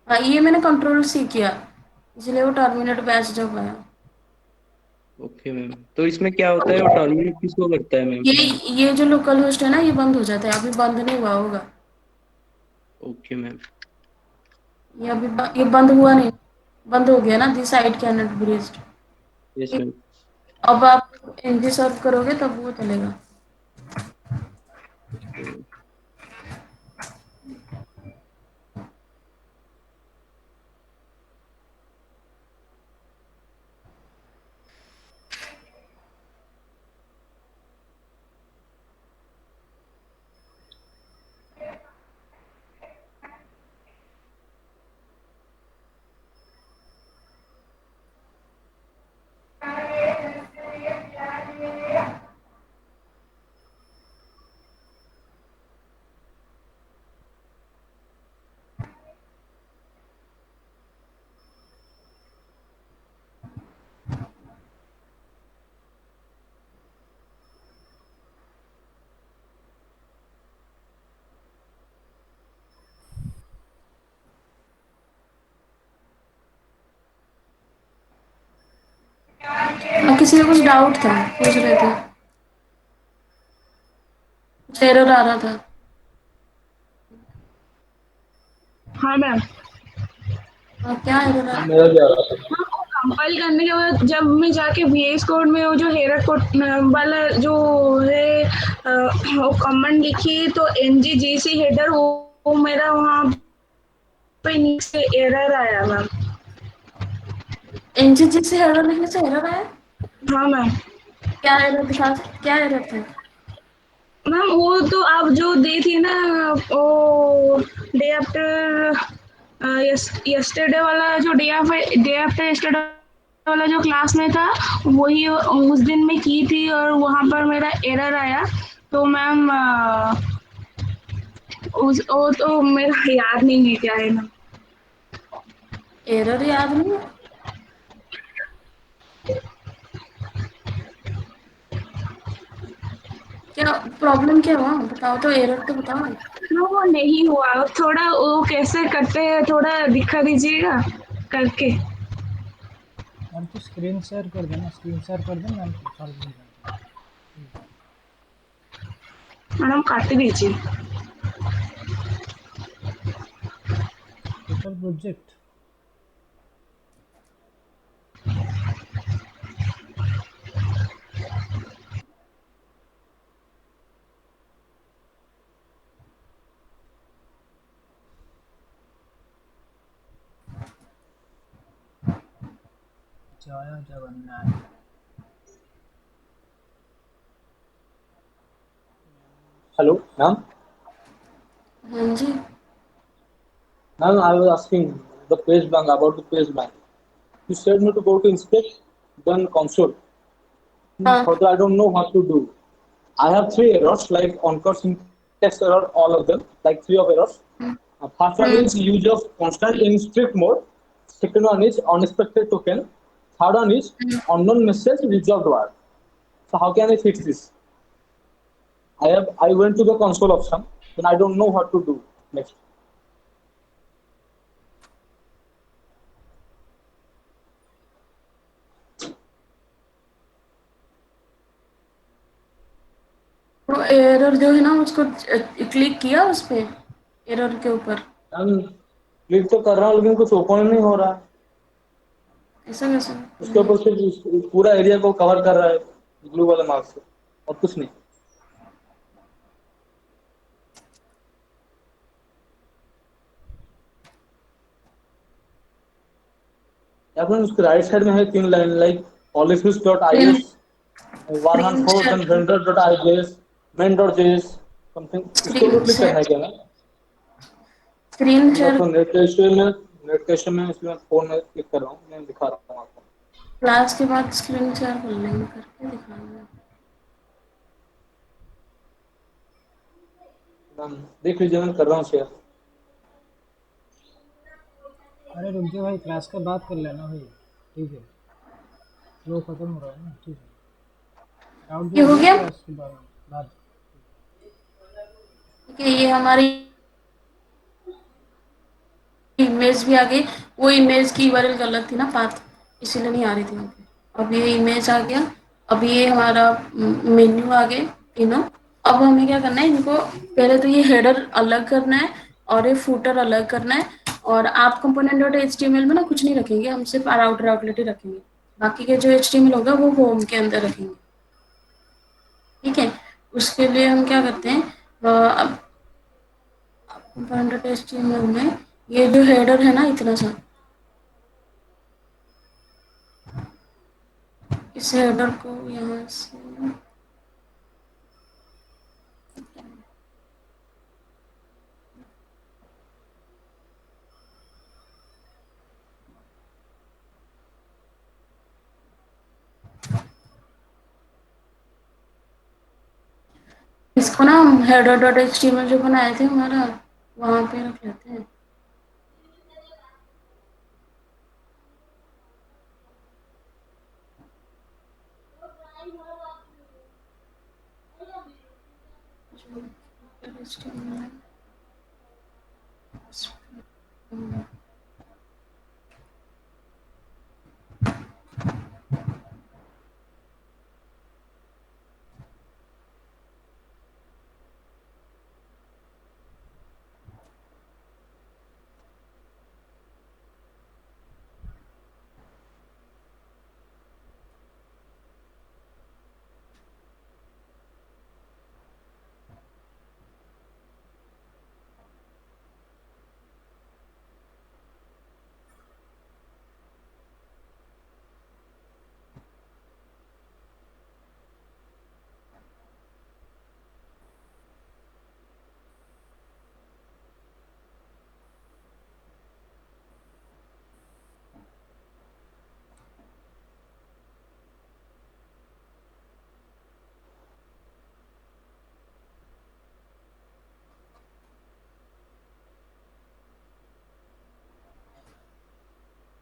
हाँ, ये मैंने कंट्रोल सी किया, इसलिए वो टर्मिनेट बैच जब आया। ओके मैम, तो इसमें क्या होता है, वो टर्मिनेट किसको करता है मैम? ये ये जो लोकल होस्ट है ना, ये बंद हो जाता है, अभी बंद नहीं हुआ होगा। Okay ma'am. ये बंद हुआ नहीं, बंद हो गया ना, this site can not be reached. Yes ma'am. अब आप एनजी सर्व करोगे तब वो चलेगा। किसी का कुछ डाउट था, पूछ रहे थे, कुछ एरर आ रहा था। हाँ मैम। हाँ, क्या एरर आ हाँ, रहा मेरा भी आ रहा था। हाँ, वो कंपाइल करने के बाद जब मैं जाके VS कोड में वो जो हेडर कोड वाला जो है वो कमेंट लिखी तो NGGC हेडर वो मेरा वहाँ पे नीचे एरर आया मैम। है? एनजीजी से एरर लिखने से एरर आया? हाँ मैम। क्या एरर दिखा, क्या एरर था? मैम वो तो आप जो दी थी ना वो डे आफ्टर यस्टरडे वाला जो डे आफ्टर यस्टरडे वाला जो क्लास में था वही उस दिन में की थी और वहाँ पर मेरा एरर आया। तो मैम उस वो तो मेरा याद नहीं है क्या है ना। एरर याद नहीं है? क्या प्रॉब्लम, क्या हुआ बताओ तो, एरर तो बताओ। नो वो नहीं हुआ थोड़ा वो कैसे करते हैं थोड़ा दिखा दीजिएगा करके। यार तो स्क्रीन शेयर कर देना, स्क्रीन शेयर कर दे, मैम को सॉल्व हो जाएगा। मैडम काट दीजिए। टोटल प्रोजेक्ट जय जगन्नाथ। Hello, ma'am. हाँ जी। Ma'am, I was asking the page blank about the page blank. You said me to go to inspect, then console. हाँ। Further, I don't know what to do. I have three errors, like on-call syntax error, all of them, like three of errors. First one hmm, is use of constant in strict mode. Second one is unexpected token. Third one is unknown message resolved word. So how can I fix this? I went to the console option, then I don't know what to do next. तो एरर जो है ना उसको क्लिक किया उस पे, एरर के ऊपर? क्लिक तो कर रहा हूँ लेकिन कुछ ओपन नहीं हो रहा है। ऐसा कैसे? उसके ऊपर से पूरा एरिया को कवर कर रहा है ब्लू वाले मार्क से, और कुछ नहीं। या फिर उसके राइट साइड में है तीन लाइन, लाइक ऑलिफिस dot i screen s, one one screen four share then कर, vendor dot i j s, main dot j s something, उसके स्क्रीन ऊपर क्लिक करना शेयर, है क्या ना? स्क्रीन मैं शेयर। तो नेट कैशे में इसलिए फोन में क्लिक कर रहा हूँ, मैं दिखा रहा हूँ आपको। क्लास के बाद स्क्रीन शेयर कर लेंगे, करके दिखाएंगे। मैम देख लीजिए, मैं कर रहा हूँ शेयर। अरे रुक जाओ भाई, क्लास का बात कर लेना भाई, ठीक है, फ्लो खत्म हो रहा है ना, ठीक है। डाउट ये जो हो होगा गया? क्लास के बारे में बात। ठीक है, ये हमारी इमेज भी आ गई। वो इमेज की यूआरएल गलत थी ना, पाथ, इसीलिए नहीं आ रही थी वहाँ पे। अब ये इमेज आ गया। अब ये हमारा मेन्यू आ गए तीनों। अब हमें क्या करना है, इनको पहले तो ये हेडर अलग करना है और ये फूटर अलग करना है। और आप component dot H T M L में ना कुछ नहीं रखेंगे, हम सिर्फ आउटर आउटलेट ही रखेंगे। बाकी के जो एच टी एम एल होगा वो होम के अंदर रखेंगे। ठीक है, उसके लिए हम क्या करते हैं, अब component dot H T M L में ये जो हेडर है ना इतना सा, इस हेडर को यहाँ से इसको ना हम header dot H T M L जो बनाए थे हमारा, वहाँ पे रख लेते हैं।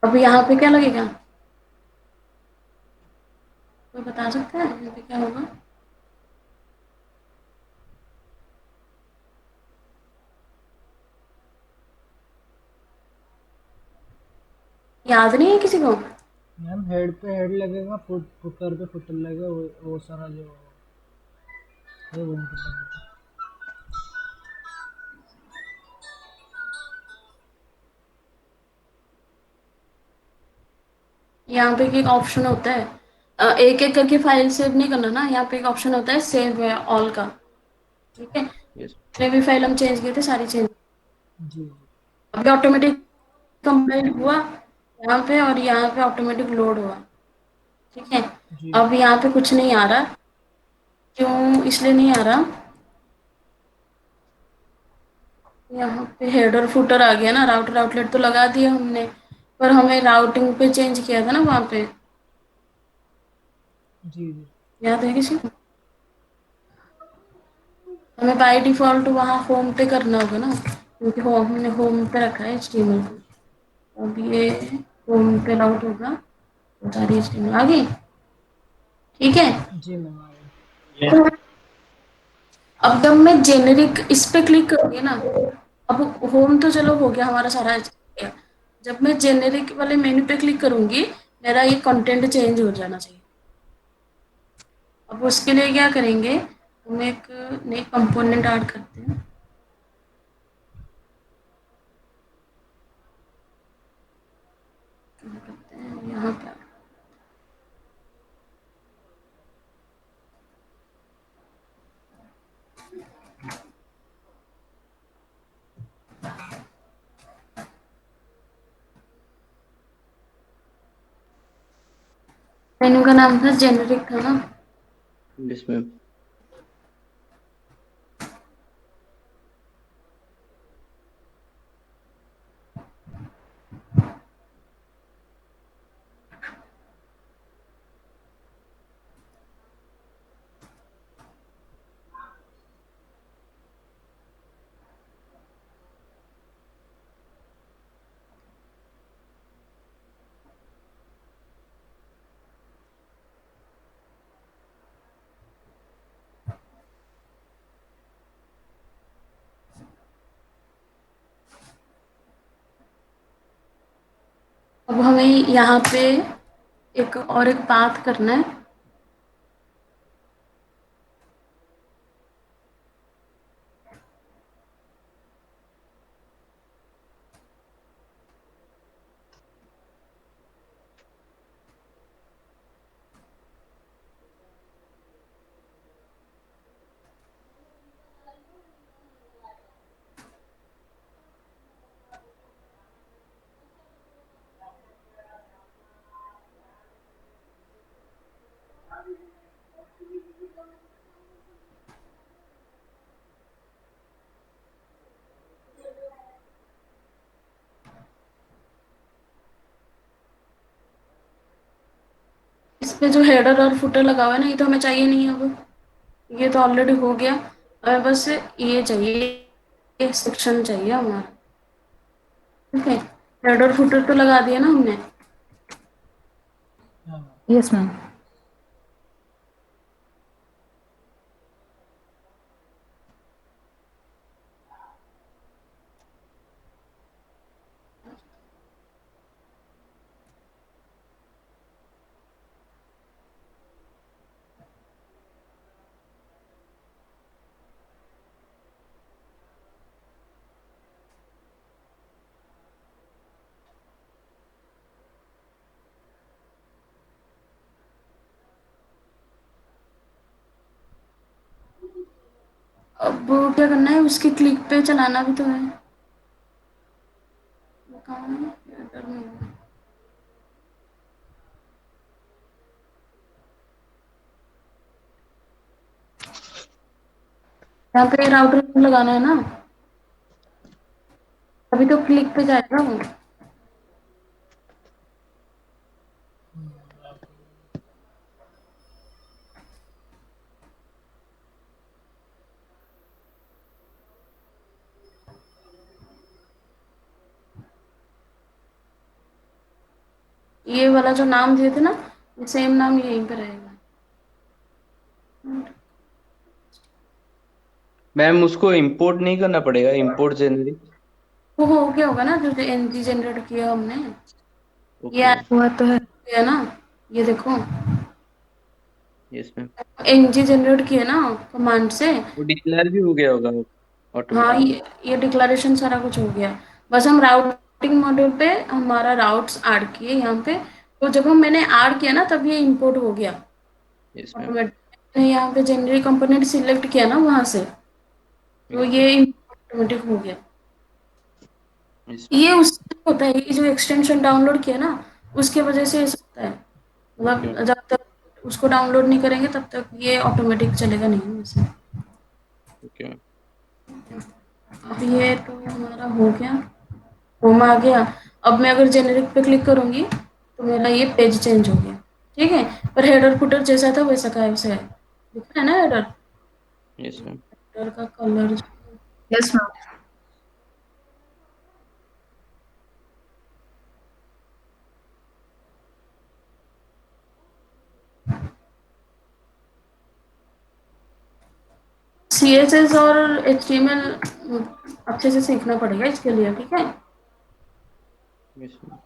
अब यहाँ पे क्या लगेगा, कोई बता सकता है यहाँ पे क्या होगा? याद नहीं है किसी को? मैम हेड पे हेड लगेगा, फुटर पे फुटर लगेगा, वो सारा जो है वो इनपुट लगेगा। यहाँ पे एक ऑप्शन होता है, एक एक करके फाइल सेव नहीं करना ना, यहाँ पे एक ऑप्शन होता है सेव ऑल का। ठीक है, यस। जितने भी फाइल हम चेंज किए थे सारी चेंज, जी अभी ऑटोमेटिक कंप्लीट हुआ यहाँ पे, और यहाँ पे ऑटोमेटिक लोड हुआ। ठीक है, जी अब यहाँ पे कुछ नहीं आ रहा, क्यों इसलिए नहीं आ रहा, यहाँ पे हेडर फुटर आ गया ना, राउटर आउटलेट तो लगा दिया हमने, पर हमें राउटिंग पे चेंज किया था ना वहाँ पे, जी जी याद है किसी को? हमें बाय डिफॉल्ट वहाँ होम पे करना होगा ना, क्योंकि हमने होम पे रखा है HTML को। अब ये होम पे लॉग होगा तो सारी HTML आ गई। ठीक है, जी मैम आ गई। अब जब मैं जेनेरिक इस पे क्लिक करूंगी ना, अब होम तो चलो हो गया हमारा सारा गया। जब मैं जेनेरिक वाले मेन्यू पे क्लिक करूंगी, मेरा ये कंटेंट चेंज हो जाना चाहिए। अब उसके लिए क्या करेंगे, हम एक नई कंपोनेंट ऐड करते हैं। क्या करते हैं यहाँ पे, मेन्यू का नाम था जेनेरिक था ना। Yes ma'am. अब हमें यहाँ पे एक बात करना है। इस पे जो हेडर और फुटर लगा हुआ है ना, ये तो हमें चाहिए नहीं है अब, ये तो ऑलरेडी हो गया। हमें बस ये चाहिए, ये सेक्शन चाहिए हमारा। ठीक है, हेडर फुटर तो लगा दिया ना हमने। हाँ मैम। Yes ma'am. अब क्या करना है, उसके क्लिक पे चलाना भी तो है। वो कहाँ है? हेडर में है। यहाँ पे राउटर लगाना है ना, अभी तो क्लिक पे जाएगा वो। ये वाला जो नाम दिए थे ना, सेम नाम यहीं पे रहेगा। मैम उसको इंपोर्ट नहीं करना पड़ेगा, इंपोर्ट जेनरिक? वो हो गया होगा ना जो एनजी जनरेट किया हमने, ये ओके। हुआ तो है। किया ना, ये देखो यस मैम। एनजी जनरेट किया ना कमांड से। वो डिक्लेयर भी हो गया होगा हाँ, ऑटोमेटिक? ये डिक्लेरेशन सारा कुछ हो गया। बस हम राउटिंग मॉड्यूल पे हमारा राउट्स ऐड किए यहाँ पे, तो जब हम मैंने ऐड किया ना तब ये इंपोर्ट हो गया यस मैम। ऑटोमेटिक। यहाँ पे जेनरिक कंपोनेंट सिलेक्ट किया ना वहां से, तो ओके। ये ऑटोमेटिक हो गया। Yes ma'am. ये उससे होता है, ये जो एक्सटेंशन डाउनलोड किया ना उसके वजह से ऐसा होता है। ओके। मतलब जब तक उसको डाउनलोड नहीं करेंगे तब तक ये ऑटोमेटिक चलेगा नहीं वैसे। Okay ma'am. अब ये तो हमारा हो गया, होम आ गया। अब मैं अगर जेनरिक पे क्लिक करूंगी तो मेरा ये पेज चेंज हो गया, ठीक है। पर हेडर फुटर जैसा था वैसा का वैसा है, दिख रहा है ना हेडर। Yes ma'am. हेडर का कलर यस मैम। CSS और HTML अच्छे से सीखना पड़ेगा इसके लिए, ठीक है। Yes ma'am.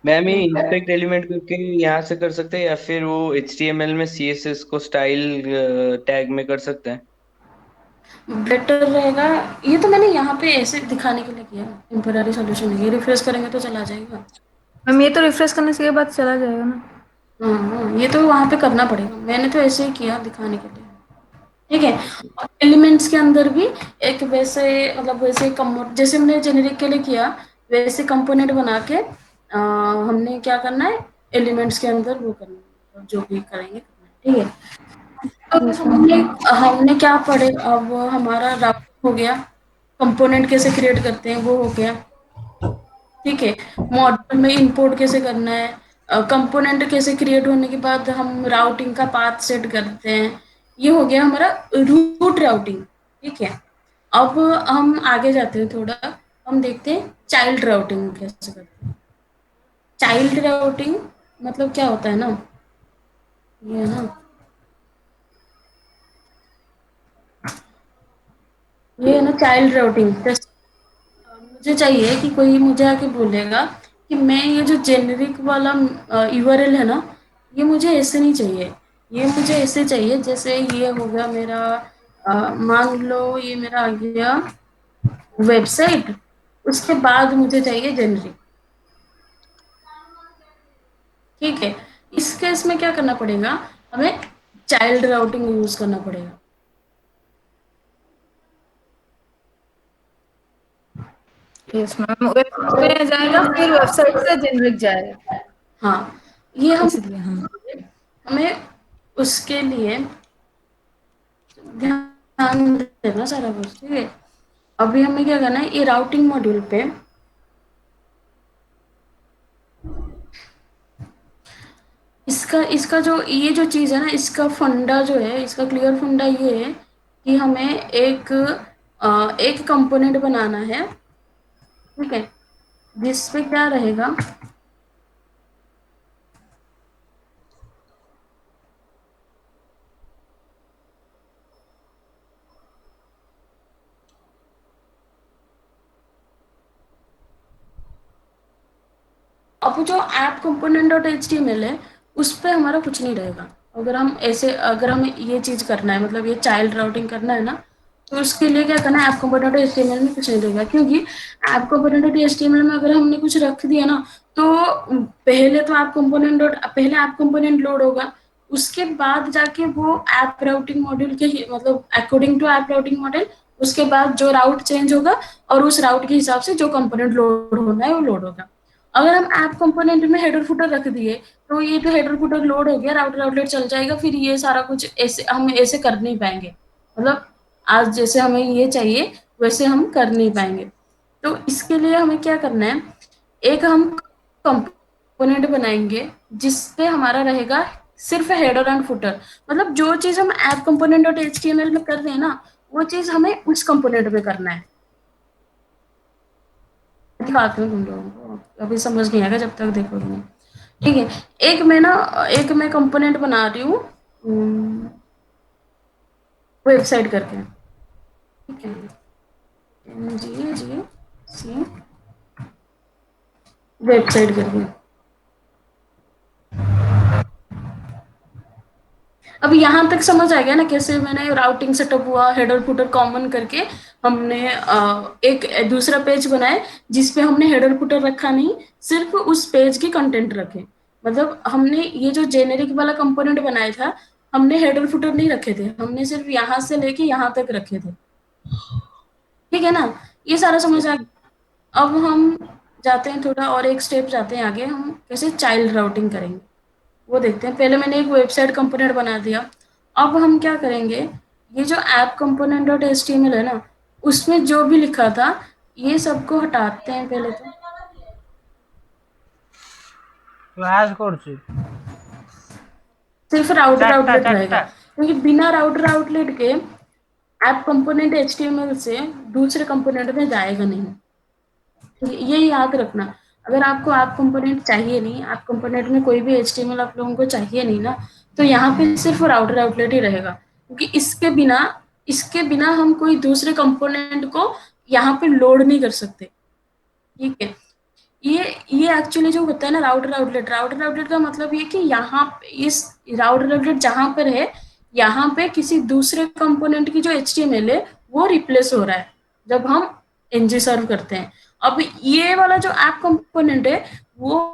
मैम ये इंस्पेक्ट एलिमेंट करके यहाँ से कर सकते हैं या फिर वो HTML में CSS को स्टाइल टैग में कर सकते हैं? बेटर रहेगा। ये तो मैंने यहाँ पे ऐसे दिखाने के लिए किया, टेम्पररी सॉल्यूशन है, ये रिफ्रेश करेंगे तो चला जाएगा। मैम ये तो रिफ्रेश करने से के बाद चला जाएगा ना। हाँ हाँ, ये तो वहाँ पे करना पड़ेगा, मैंने तो ऐसे ही किया दिखाने के लिए, ठीक है। ओके। और एलिमेंट्स के अंदर भी एक वैसे, मतलब वैसे जैसे हमने जेनेरिक के लिए किया वैसे कंपोनेंट बना के हमने क्या करना है, एलिमेंट्स के अंदर वो करना है, मतलब जो भी करेंगे करना है, ठीक है। तो यस मैम। हमने हमने क्या पढ़े, अब हमारा राउटिंग हो गया, कंपोनेंट कैसे क्रिएट करते हैं वो हो गया, ठीक है। मॉडल में इंपोर्ट कैसे करना है, कंपोनेंट कैसे क्रिएट होने के बाद हम राउटिंग का पाथ सेट करते हैं, ये हो गया हमारा रूट राउटिंग, ठीक है। अब हम आगे जाते हैं थोड़ा, हम देखते हैं चाइल्ड राउटिंग कैसे करते हैं। चाइल्ड राउटिंग मतलब क्या होता है ना, ये ना, ये है ना चाइल्ड राउटिंग। मुझे चाहिए कि कोई मुझे आके बोलेगा कि मैं ये जो जेनेरिक वाला यूआरएल है ना, ये मुझे ऐसे नहीं चाहिए, ये मुझे ऐसे चाहिए जैसे ये हो गया मेरा, मान लो ये मेरा आ गया वेबसाइट, उसके बाद मुझे चाहिए जेनेरिक, ठीक है। इस केस में क्या करना पड़ेगा, हमें चाइल्ड राउटिंग यूज करना पड़ेगा। यस मैम, वेबसाइट पे जाएगा फिर वेबसाइट से जेनरिक जाएगा, हाँ, ये हम इसलिए हम। हमें उसके लिए ध्यान देना सारा कुछ, ठीक है। अभी हमें क्या करना है, ये राउटिंग मॉड्यूल पे इसका इसका जो ये जो चीज़ है ना, इसका फंडा जो है, इसका क्लियर फंडा ये है कि हमें एक कंपोनेंट बनाना है, ठीक है, जिसपे क्या रहेगा, अब जो ऐप कंपोनेंट डॉट HTML है उस पे हमारा कुछ नहीं रहेगा। अगर हमें ये चीज करना है, मतलब ये चाइल्ड राउटिंग करना है ना, तो उसके लिए क्या करना है, ऐप कंपोनेंट डॉट HTML में कुछ नहीं रहेगा, क्योंकि ऐप कंपोनेंट डॉट HTML में अगर हमने कुछ रख दिया ना, तो पहले ऐप कंपोनेंट लोड होगा, उसके बाद जाके वो ऐप राउटिंग मॉड्यूल के मतलब according to app routing model, उसके बाद जो राउट चेंज होगा और उस राउट के हिसाब से जो कंपोनेंट लोड होना है वो लोड होगा। अगर हम ऐप कंपोनेंट में हेडर फुटर रख दिए तो ये तो हेडर फुटर लोड हो गया, राउटर आउटलेट चल जाएगा, फिर ये सारा कुछ ऐसे हम ऐसे कर नहीं पाएंगे, मतलब आज जैसे हमें ये चाहिए वैसे हम कर नहीं पाएंगे। तो इसके लिए हमें क्या करना है, एक हम कंपोनेंट बनाएंगे जिसपे हमारा रहेगा सिर्फ हेडर एंड फुटर, मतलब जो चीज हम ऐप कंपोनेंट डॉट HTML में कर रहे हैं ना, वो चीज हमें उस कंपोनेंट में करना है। दिखाती हूँ तुम लोगों को। अभी समझ नहीं आएगा जब तक देखोगे नहीं। ठीक है, एक मैं कंपोनेंट बना रही हूँ वेबसाइट करके। ठीक है, जी जी सी वेबसाइट करके। अब यहाँ तक समझ आ गया ना कैसे मैंने राउटिंग सेटअप हुआ, हेडर फुटर कॉमन करके हमने एक दूसरा पेज बनाए जिसपे हमने हेडर फुटर रखा नहीं, सिर्फ उस पेज के कंटेंट रखे। मतलब हमने ये जो जेनेरिक वाला कंपोनेंट बनाया था, हमने हेडर फुटर नहीं रखे थे, हमने सिर्फ यहाँ से लेके यहाँ तक रखे थे। ठीक है ना, ये सारा समझ आ गया। अब हम जाते हैं थोड़ा और एक स्टेप जाते हैं आगे, हम कैसे चाइल्ड राउटिंग करेंगे वो देखते हैं। पहले मैंने एक वेबसाइट कंपोनेंट बना दिया। अब हम क्या करेंगे, ये जो ऐप कंपोनेंट डॉट एचटीएमएल है ना, उसमें जो भी लिखा था ये सबको हटाते हैं पहले तो। क्लास করছি सिर्फ राउटर चारटा आउटलेट रहेगा, चारटा क्योंकि बिना राउटर आउटलेट के ऐप कंपोनेंट एचटीएमएल से दूसरे कंपोनेंट में जाएगा नहीं। तो ये याद रखना, अगर आपको ऐप कंपोनेंट चाहिए नहीं, ऐप कंपोनेंट में कोई भी एचटीएमएल आप लोगों को चाहिए नहीं ना, तो यहाँ पे सिर्फ राउटर आउटलेट ही रहेगा, क्योंकि इसके बिना हम कोई दूसरे कंपोनेंट को यहाँ पे लोड नहीं कर सकते। ठीक है, ये एक्चुअली जो होता है ना राउटर आउटलेट का मतलब ये कि यहाँ इस राउटर आउटलेट जहाँ पर है, यहाँ पे किसी दूसरे कंपोनेंट की जो एचटीएमएल है वो रिप्लेस हो रहा है जब हम एनजी सर्व करते हैं। अब ये वाला जो ऐप कंपोनेंट है वो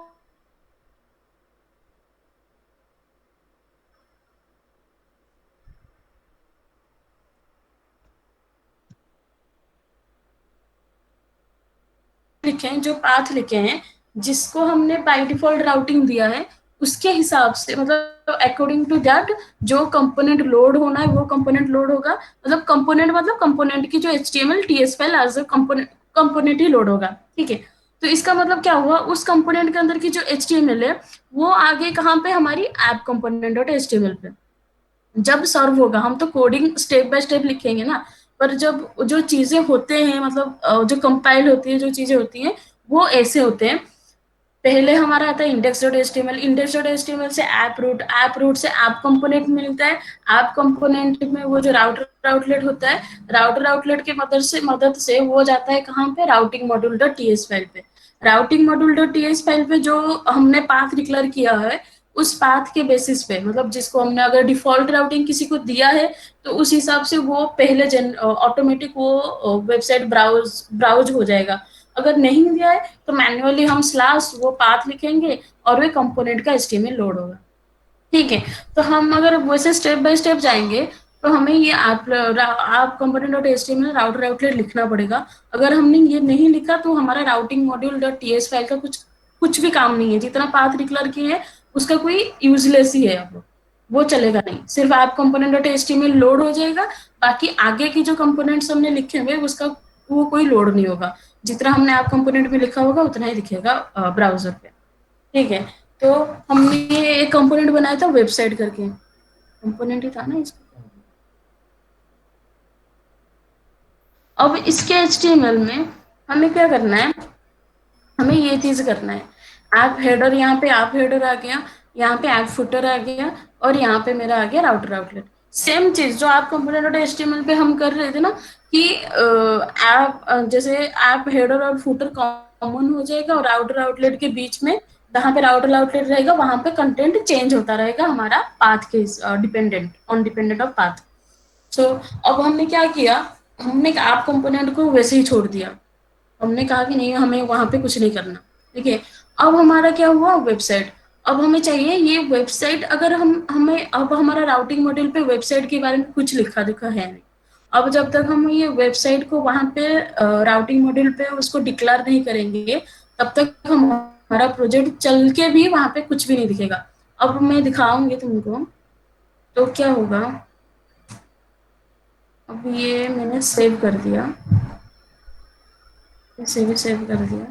लिखे हैं, जो पाथ लिखे हैं, जिसको हमने बाय डिफॉल्ट राउटिंग दिया है, उसके हिसाब से मतलब अकॉर्डिंग टू दैट जो कंपोनेंट लोड होना है वो कंपोनेंट लोड होगा। मतलब कंपोनेंट की जो HTML TS file as a component ही लोड होगा। ठीक है, तो इसका मतलब क्या हुआ, उस कंपोनेंट के अंदर की जो एचटीएमएल है वो आगे कहाँ पे, हमारी ऐप कंपोनेंट डॉट एचटीएमएल पे जब सर्व होगा। हम तो कोडिंग स्टेप बाय स्टेप लिखेंगे ना, पर जब जो चीजें होते हैं, मतलब जो कंपाइल होती है, जो चीजें होती हैं वो ऐसे होते हैं। पहले हमारा आता है index dot H T M L से ऐप रूट से ऐप कंपोनेंट मिलता है। ऐप कंपोनेंट में वो जो राउटर आउटलेट होता है, राउटर आउटलेट की मदद से वो जाता है कहाँ पे, routing module dot T S file पे। Routing module dot T S file पे जो हमने पाथ डिक्लेयर किया है, उस पाथ के बेसिस पे, मतलब जिसको हमने अगर डिफॉल्ट राउटिंग किसी को दिया है तो उस हिसाब से वो पहले ऑटोमेटिक वो वेबसाइट ब्राउज हो जाएगा। अगर नहीं दिया है तो मैन्युअली हम स्लैश वो पाथ लिखेंगे और वे कंपोनेंट का एचटीएमएल लोड होगा। ठीक है, तो हम अगर वैसे स्टेप बाय स्टेप जाएंगे तो हमें ये app component dot HTML router outlet लिखना पड़ेगा। अगर हमने ये नहीं लिखा तो हमारा routing module dot TS file का कुछ भी काम नहीं है, जितना पाथ डिक्लेयर किए है उसका कोई यूजलेस ही है। अब वो चलेगा नहीं, सिर्फ आप कंपोनेंट डॉट एचटीएमएल लोड हो जाएगा, बाकी आगे की जो कंपोनेंट्स हमने लिखे हुए उसका वो कोई लोड नहीं होगा। जितना हमने आप कंपोनेंट में लिखा होगा उतना ही दिखेगा ब्राउजर पे। ठीक है, तो हमने एक कंपोनेंट बनाया था वेबसाइट करके, कंपोनेंट ही था ना इसका। अब इसके एचटीएमएल में हमें क्या करना है, हमें ये चीज करना है। ऐप हेडर, यहाँ पे ऐप हेडर आ गया, यहाँ पे ऐप फुटर आ गया, और यहाँ पे मेरा आ गया राउटर आउटलेट। सेम चीज जो आप कंपोनेंट डॉट एचटीएमएल पे हम कर रहे थे ना, कि ऐप जैसे ऐप हेडर और फुटर कॉमन हो जाएगा और राउटर आउटलेट के बीच में जहाँ पे राउटर आउटलेट रहेगा वहां पे कंटेंट चेंज होता रहेगा हमारा पाथ के डिपेंडेंट ऑफ पाथ। सो अब हमने क्या किया, हमने ऐप कंपोनेंट को वैसे ही छोड़ दिया। हमने कहा कि नहीं, हमें वहां पे कुछ नहीं करना। ठीक है, अब हमारा क्या हुआ, वेबसाइट। अब हमें चाहिए ये वेबसाइट, अगर हमें अब हमारा राउटिंग मॉड्यूल पे वेबसाइट के बारे में कुछ लिखा दिखा है नहीं। अब जब तक हम ये वेबसाइट को वहां पे राउटिंग मॉड्यूल पे उसको डिक्लेयर नहीं करेंगे, तब तक हमारा प्रोजेक्ट चल के भी वहां पे कुछ भी नहीं दिखेगा। अब मैं दिखाऊंगी तुमको, तो क्या होगा। अब ये मैंने सेव कर दिया, इसे भी सेव कर दिया।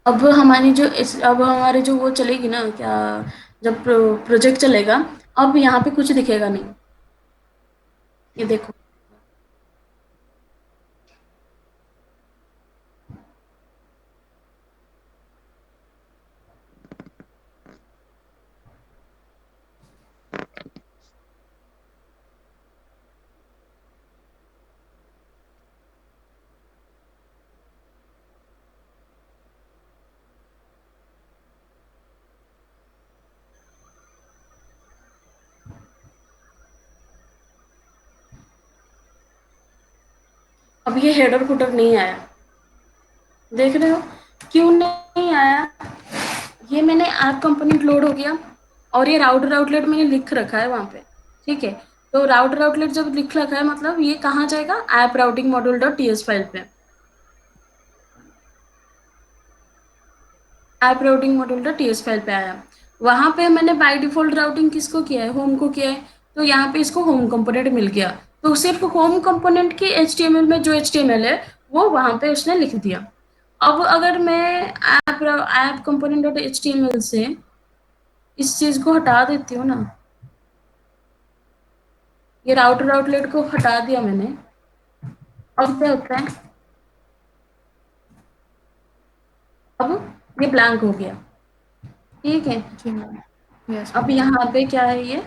अब हमारी जो वो चलेगी ना क्या, जब प्रोजेक्ट चलेगा, अब यहाँ पे कुछ दिखेगा नहीं। ये देखो, अब ये हेडर फुटर नहीं आया, देख रहे हो क्यों नहीं आया? ये मैंने ऐप कंपोनेंट लोड हो गया और ये राउटर आउटलेट मैंने लिख रखा है वहां पे, ठीक है। तो राउटर आउटलेट जब लिख रखा है मतलब ये कहाँ जाएगा, app routing module dot TS file पे। App routing module dot TS file पे आया। वहां पे मैंने बाय डिफॉल्ट राउटिंग किसको किया है, होम को किया है। तो यहाँ पे इसको होम कंपोनेंट मिल गया, तो सिर्फ होम कंपोनेंट की एचटीएमएल में जो एचटीएमएल है वो वहां पे उसने लिख दिया। अब अगर मैं ऐप कंपोनेंट डॉट एचटीएमएल से इस चीज को हटा देती हूँ ना, ये राउटर आउटलेट को हटा दिया मैंने, अब क्या होता है, अब ये ब्लैंक हो गया, ठीक है। जी मैम, यस अब मैम। यहाँ पे क्या है, ये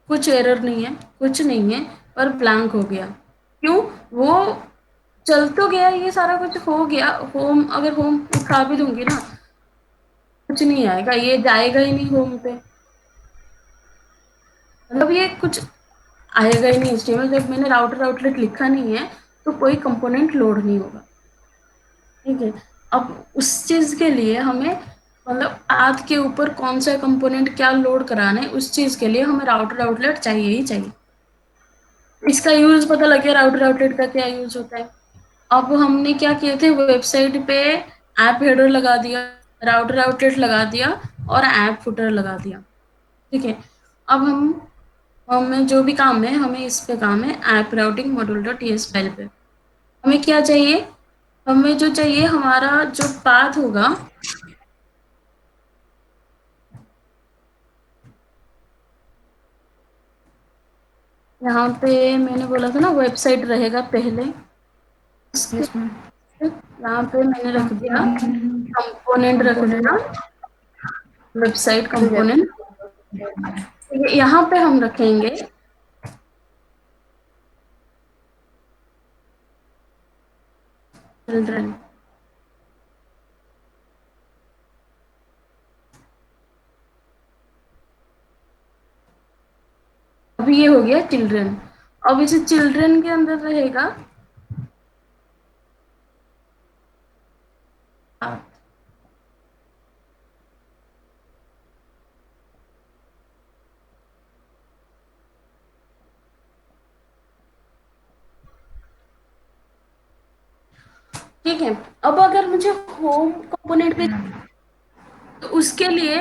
कुछ एरर नहीं है, कुछ नहीं है, पर ब्लैंक हो गया। क्यों? वो चल तो गया, ये सारा कुछ हो गया। होम, अगर होम उठा भी दूंगी ना, कुछ नहीं आएगा, ये जाएगा ही नहीं होम पे, मतलब ये कुछ आएगा ही नहीं। HTML जब मैंने राउटर आउटलेट लिखा नहीं है तो कोई कंपोनेंट लोड नहीं होगा, ठीक है। अब उस चीज के लिए हमें, मतलब आद के ऊपर कौन सा कंपोनेंट क्या लोड कराना है, उस चीज के लिए हमें राउटर आउटलेट चाहिए ही चाहिए। इसका यूज पता लग गया, राउटर आउटलेट का क्या यूज होता है। अब हमने क्या किए थे, वेबसाइट पे ऐप हेडर लगा दिया, राउटर आउटलेट लगा दिया और ऐप फुटर लगा दिया, ठीक है। अब हमें जो भी काम है, हमें इस पे काम है app routing module dot TS file पे। हमें क्या चाहिए, हमें जो चाहिए हमारा जो पाथ होगा, यहाँ पे मैंने बोला था ना वेबसाइट रहेगा पहले, उसके यस मैम। यहाँ पे मैंने रख दिया कंपोनेंट, कंपोनेंट, रख दिया वेबसाइट ठीक है। कंपोनेंट। यहाँ पे हम रखेंगे चिल्ड्रन। अब ये हो गया चिल्ड्रन। अब इसे चिल्ड्रन के अंदर रहेगा path, ठीक है। अब अगर मुझे होम कंपोनेंट पे, तो उसके लिए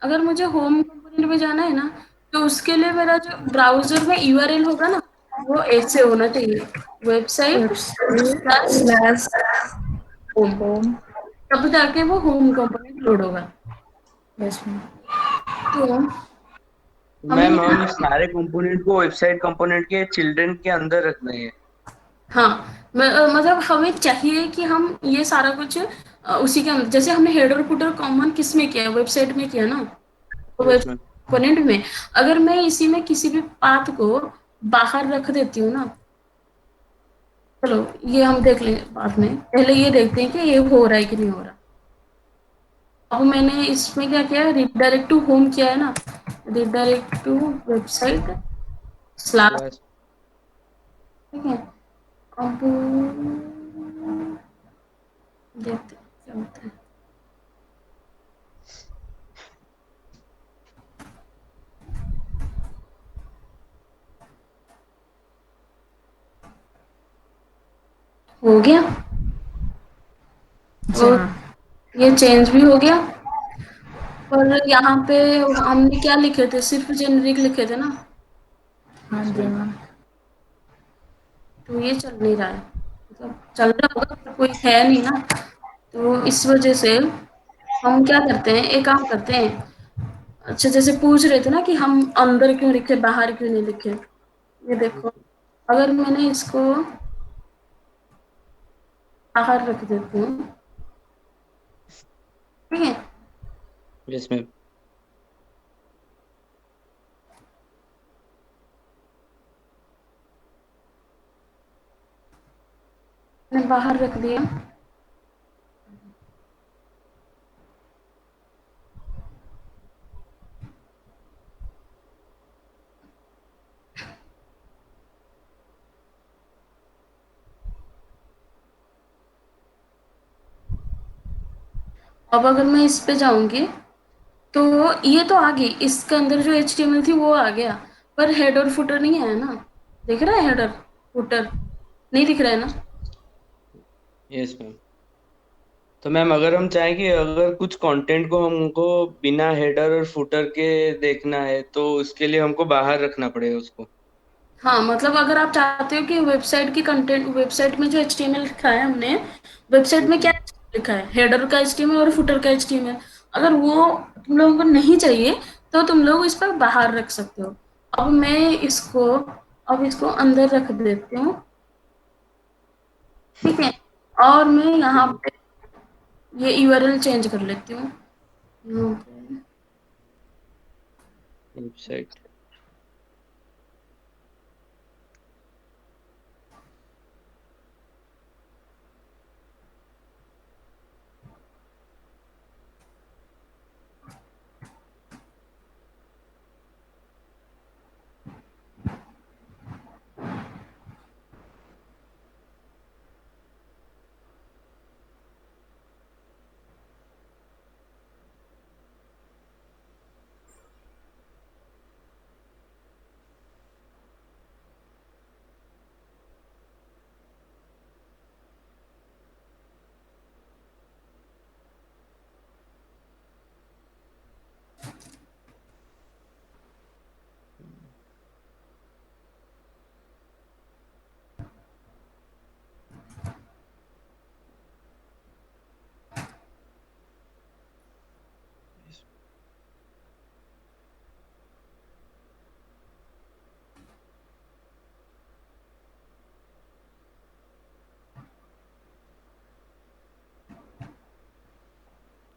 अगर मुझे होम कंपोनेंट में जाना है ना, तो उसके लिए मेरा जो ब्राउजर में यूआरएल होगा ना, वो ऐसे होना चाहिए, website website plus slash home, home. तब जाके वो होम कंपोनेंट लोड होगा। Yes ma'am. तो हमें मैम हम यहाँ, सारे कंपोनेंट को वेबसाइट कंपोनेंट के चिल्ड्रन के अंदर रखना है। हाँ, मतलब हमें चाहिए कि हम ये सारा कुछ उसी के अंदर, जैसे हमने हेडर फुटर कॉमन किस में किया, वेबसाइट में किया ना, तो यस वेबसाइट मैम। कंपोनेंट में अगर मैं इसी में किसी भी पाथ को बाहर रख देती हूँ ना, चलो ये हम देख लेंगे बाद में, पहले ये देखते हैं कि ये हो रहा है कि नहीं हो रहा। अब मैंने इसमें क्या किया, रिडायरेक्ट टू होम किया है ना, redirect to website slash, slash. ठीक है। अब देखते हैं क्या होता है। हो गया, जी और मैम। ये चेंज भी हो गया। पर यहाँ पे हमने क्या लिखे थे, सिर्फ जेनरिक लिखे थे ना, हाँ यस जी मैम। मैम। तो ये चल नहीं रहा है, मतलब चल रहा होगा पर कोई है नहीं ना, तो इस वजह से हम क्या करते हैं, एक काम करते हैं। अच्छा, जैसे पूछ रहे थे ना कि हम अंदर क्यों लिखे, बाहर क्यों नहीं लिखे। ये देखो, अगर मैंने इसको बाहर रख देती हूँ, ठीक है। Yes ma'am. मैंने बाहर रख दिया। अब अगर मैं इस पे जाऊंगी तो ये तो आ गई, इसके अंदर जो HTML थी वो आ गया, पर हेड और फुटर नहीं आया ना। दिख रहा है हेडर फुटर? नहीं दिख रहा है ना। Yes ma'am. तो मैम अगर हम चाहें कि अगर कुछ कंटेंट को हमको बिना हेडर और फुटर के देखना है तो उसके लिए हमको बाहर रखना पड़ेगा उसको। हाँ, मतलब अगर आप चाहते हो कि वेबसाइट की कंटेंट, वेबसाइट में जो HTML लिखा है हमने, वेबसाइट में क्या लिखा है, हेडर का HTML और फुटर का HTML, अगर वो तुम लोगों को नहीं चाहिए तो तुम लोग इस पर बाहर रख सकते हो। अब मैं इसको, अब इसको अंदर रख देती हूँ, ठीक है। और मैं यहाँ पे ये URL चेंज कर लेती हूँ यहाँ पे। वेबसाइट।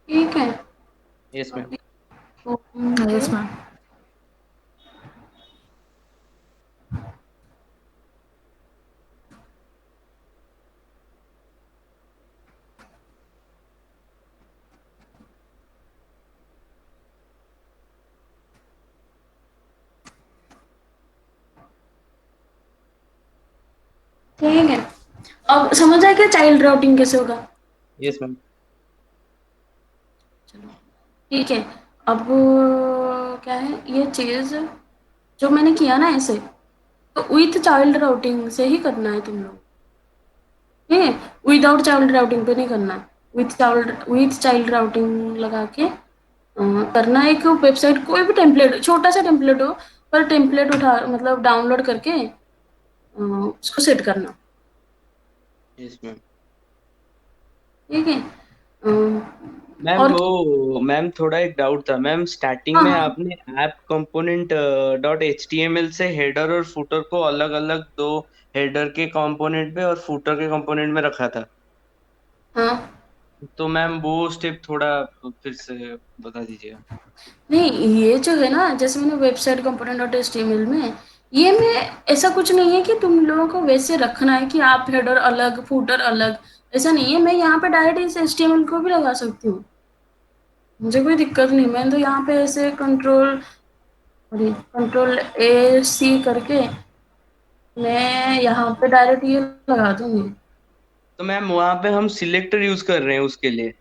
ठीक है। Yes ma'am. Yes ma'am. ठीक है, अब समझ आया क्या चाइल्ड राउटिंग कैसे होगा। Yes ma'am. चलो, ठीक है। अब क्या है ये चीज जो मैंने किया ना ऐसे, तो विथ चाइल्ड राउटिंग से ही करना है तुम लोग, ठीक है। विदाउट चाइल्ड राउटिंग पे नहीं करना है, विथ चाइल्ड राउटिंग लगा के करना है। एक वेबसाइट, कोई भी टेम्पलेट, छोटा सा टेम्पलेट हो, पर टेम्पलेट उठा मतलब डाउनलोड करके उसको सेट करना, यस मैम। ठीक है। मैम और वो मैम थोड़ा एक डाउट था मैम, स्टार्टिंग हाँ में हाँ आपने ऐप कंपोनेंट डॉट HTML से हेडर और फुटर को अलग अलग दो, हेडर के कंपोनेंट में और फुटर के कंपोनेंट में रखा था। हाँ। तो मैम वो स्टेप थोड़ा फिर से बता दीजिएगा। नहीं, ये जो है ना, जैसे मैंने वेबसाइट कंपोनेंट डॉट HTML में, ये में ऐसा कुछ नहीं है कि तुम लोगों को वैसे रखना है कि आप हेडर अलग फूटर अलग, ऐसा नहीं है। मैं यहाँ पे डायरेक्ट इस HTML को भी लगा सकती हूँ, मुझे कोई दिक्कत नहीं। मैं तो यहाँ पे ऐसे कंट्रोल A C करके मैं यहाँ पे डायरेक्ट ये लगा दूंगी। तो मैम वहाँ पे हम सिलेक्टर यूज कर रहे हैं उसके लिए,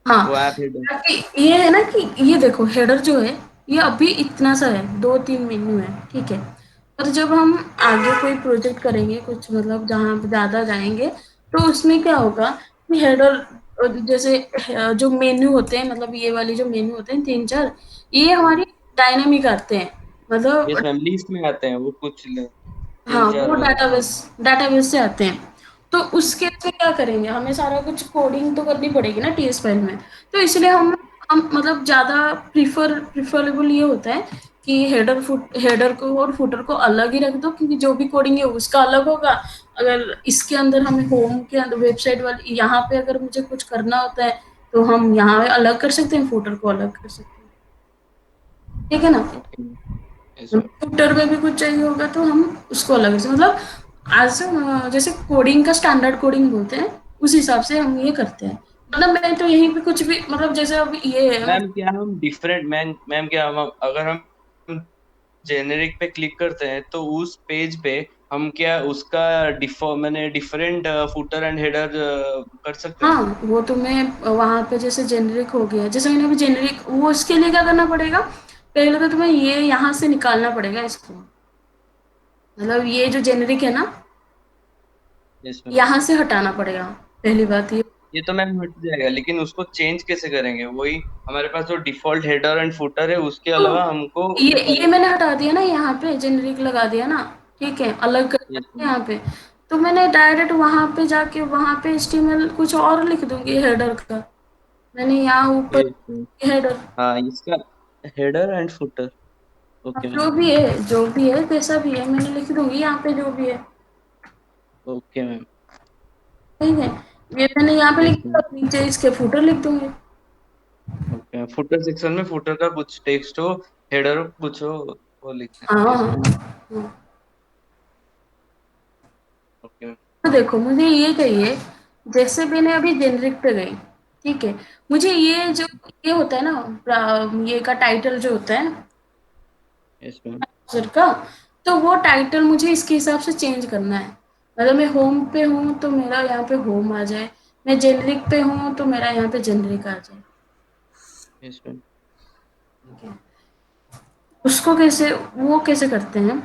हाँ, वो ऐप हेडर। ताकि ये है ना कि ये देखो हेडर जो है, ये अभी इतना सा है, 2-3 मेन्यू है, ठीक है। और जब हम आगे कोई प्रोजेक्ट करेंगे कुछ, मतलब जहाँ पे ज़्यादा जाएंगे, तो उसमें क्या होगा कि हेडर, जैसे जो मेन्यू होते हैं, मतलब ये वाली जो मेन्यू होते हैं 3-4, ये हमारी डायनामिक आते हैं, यस मतलब मैम, लिस्ट में आते हैं वो कुछ तीन हाँ, चार वो वाले। डाटाबेस डाटाबेस से आते हैं। तो उस केस में क्या करेंगे, हमें सारा कुछ कोडिंग तो करनी पड़ेगी ना टीएस फाइल में। तो इसलिए हम मतलब ज़्यादा प्रिफरेबल ये होता है कि हेडर को और फुटर को अलग ही रख दो, क्योंकि जो भी कोडिंग है उसका अलग होगा। अगर इसके अंदर हमें होम के अंदर वेबसाइट वाली यहाँ पे अगर मुझे कुछ करना होता है तो हम यहाँ अलग कर सकते हैं, फुटर को अलग कर सकते हैं, ठीक है ना। Okay ma'am. Yes ma'am. Computer में भी कुछ चाहिए होगा तो हम उसको अलग से मतलब आज जैसे कोडिंग का स्टैंडर्ड कोडिंग बोलते हैं, उस हिसाब से हम ये करते हैं। मतलब मैं तो यहीं पे कुछ भी मतलब जैसे अब ये है मैम क्या हम डिफरेंट मैम क्या हम अगर हम जेनेरिक पे क्लिक करते हैं तो उस पेज पे हम क्या उसका मैंने डिफरेंट फुटर एंड हेडर कर सकते हैं। हाँ, वो तुम्हें वहां पे जैसे जेनरिक हो गया, जैसे मैंने अभी जेनरिक, वो इसके लिए क्या करना पड़ेगा, पहले तो तुम्हें ये यहाँ से निकालना पड़ेगा इसको, मतलब ये जो जेनरिक है ना, यस मैम। यहाँ से हटाना पड़ेगा, पहली बात ये। ये तो मैम हट जाएगा, लेकिन उसको चेंज कैसे करेंगे? वही हमारे पास जो डिफॉल्ट हेडर एंड फुटर है उसके तो अलावा हमको ये मैंने हटा दिया ना, यहाँ पे जेनरिक लगा दिया ना, ठीक है, अलग कर यस दिया मैम। यहाँ पे। तो मैंने डायरेक्ट वहां पे जाके वहां पे एचटीएमएल कुछ और लिख दूंगी हेडर का, मैंने यहाँ ऊपर यस मैम। हेडर, हाँ इसका header and footer. Okay ma'am. जो भी है कैसा भी है मैंने लिख दूंगी यहाँ पे जो भी है, ओके मैम। ठीक है। ये मैंने यहाँ पे लिख यस दिया, मैम। अब नीचे इसके फुटर लिख दूंगी। ओके फुटर सेक्शन में फुटर का कुछ टेक्स्ट हो, हेडर कुछ हो, वो लिखते हाँ हैं। हाँ यस मैम। हाँ। Okay ma'am. तो देखो मुझे ये चाहिए, जैसे मैंने अभी जेनरिक पे गई, ठीक है, मुझे ये जो ये होता है ना ये का टाइटल जो होता है यस मैम। ब्राउज़र का, तो वो टाइटल मुझे इसके हिसाब से चेंज करना है। मतलब मैं होम पे हूँ तो मेरा यहाँ पे होम आ जाए, मैं जेनरिक पे हूँ तो मेरा यहाँ पे जेनरिक आ जाए, यस मैम। ठीक है। उसको कैसे, वो कैसे करते हैं।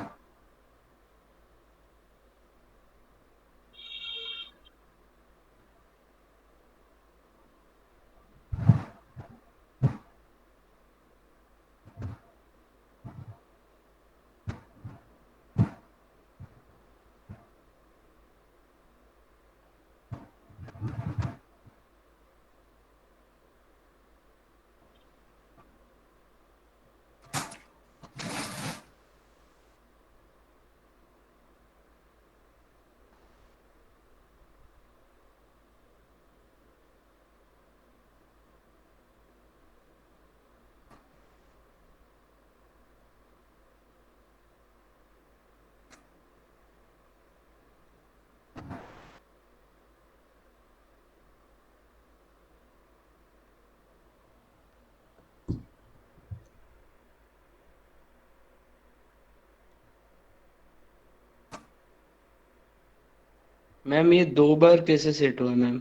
मैम ये 2 बार कैसे सेट हुआ मैम?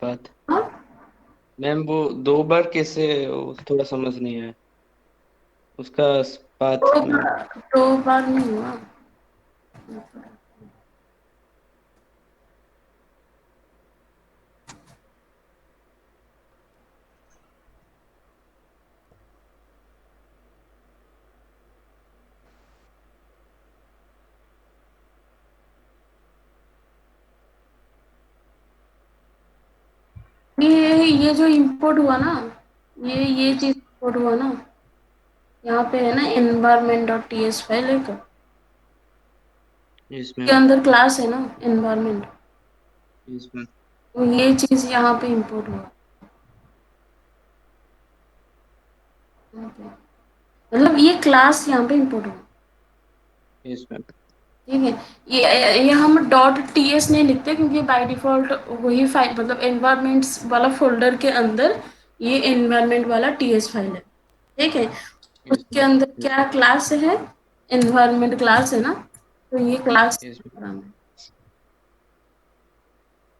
बात हाँ, मैम वो 2 बार कैसे, वो थोड़ा समझ नहीं आया उसका बात तो मैम। दो बार नहीं हुआ। ये जो इंपोर्ट हुआ ना, ये यस। चीज इंपोर्ट हुआ ना, यहाँ पे है ना environment dot T S file है, यस के मैम। अंदर क्लास है ना एनवायरमेंट, यस मैम। तो ये चीज यहाँ पे इंपोर्ट हुआ यहाँ पे। मतलब ये क्लास यहाँ पे इंपोर्ट हुआ, यस मैम। ठीक है। ये हम डॉट टी एस नहीं लिखते, क्योंकि बाय डिफॉल्ट वही फाइल मतलब एनवायरमेंट्स वाला फोल्डर के अंदर ये एनवायरमेंट वाला टी एस फाइल है, ठीक है। यस उसके मैम। अंदर यस क्या क्लास है, एनवायरमेंट क्लास है ना, तो ये क्लास यस मैम।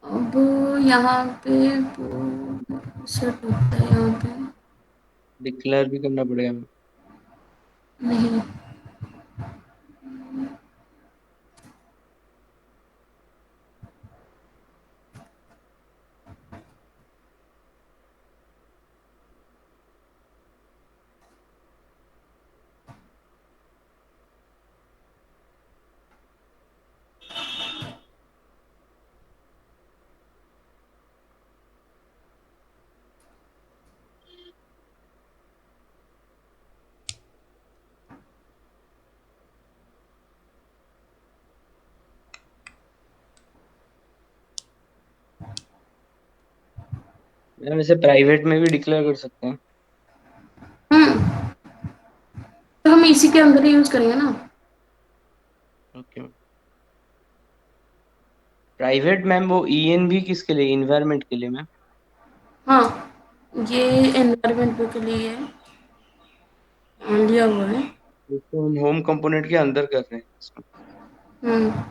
अब यहाँ पे सेट होता है यहाँ पे, डिक्लेयर भी करना पड़ेगा मैम। नहीं। मैम इसे प्राइवेट में भी डिक्लेयर कर सकते हैं। हम्म तो हम इसी के अंदर ही यूज करेंगे ना। ओके। प्राइवेट मैम वो ईएन भी किसके लिए, इन्वायरमेंट के लिए मैम? हाँ, ये एनवायरमेंट के लिए है, लिया हुआ है। इसको हम होम कंपोनेंट के अंदर कर रहे हैं। हम्म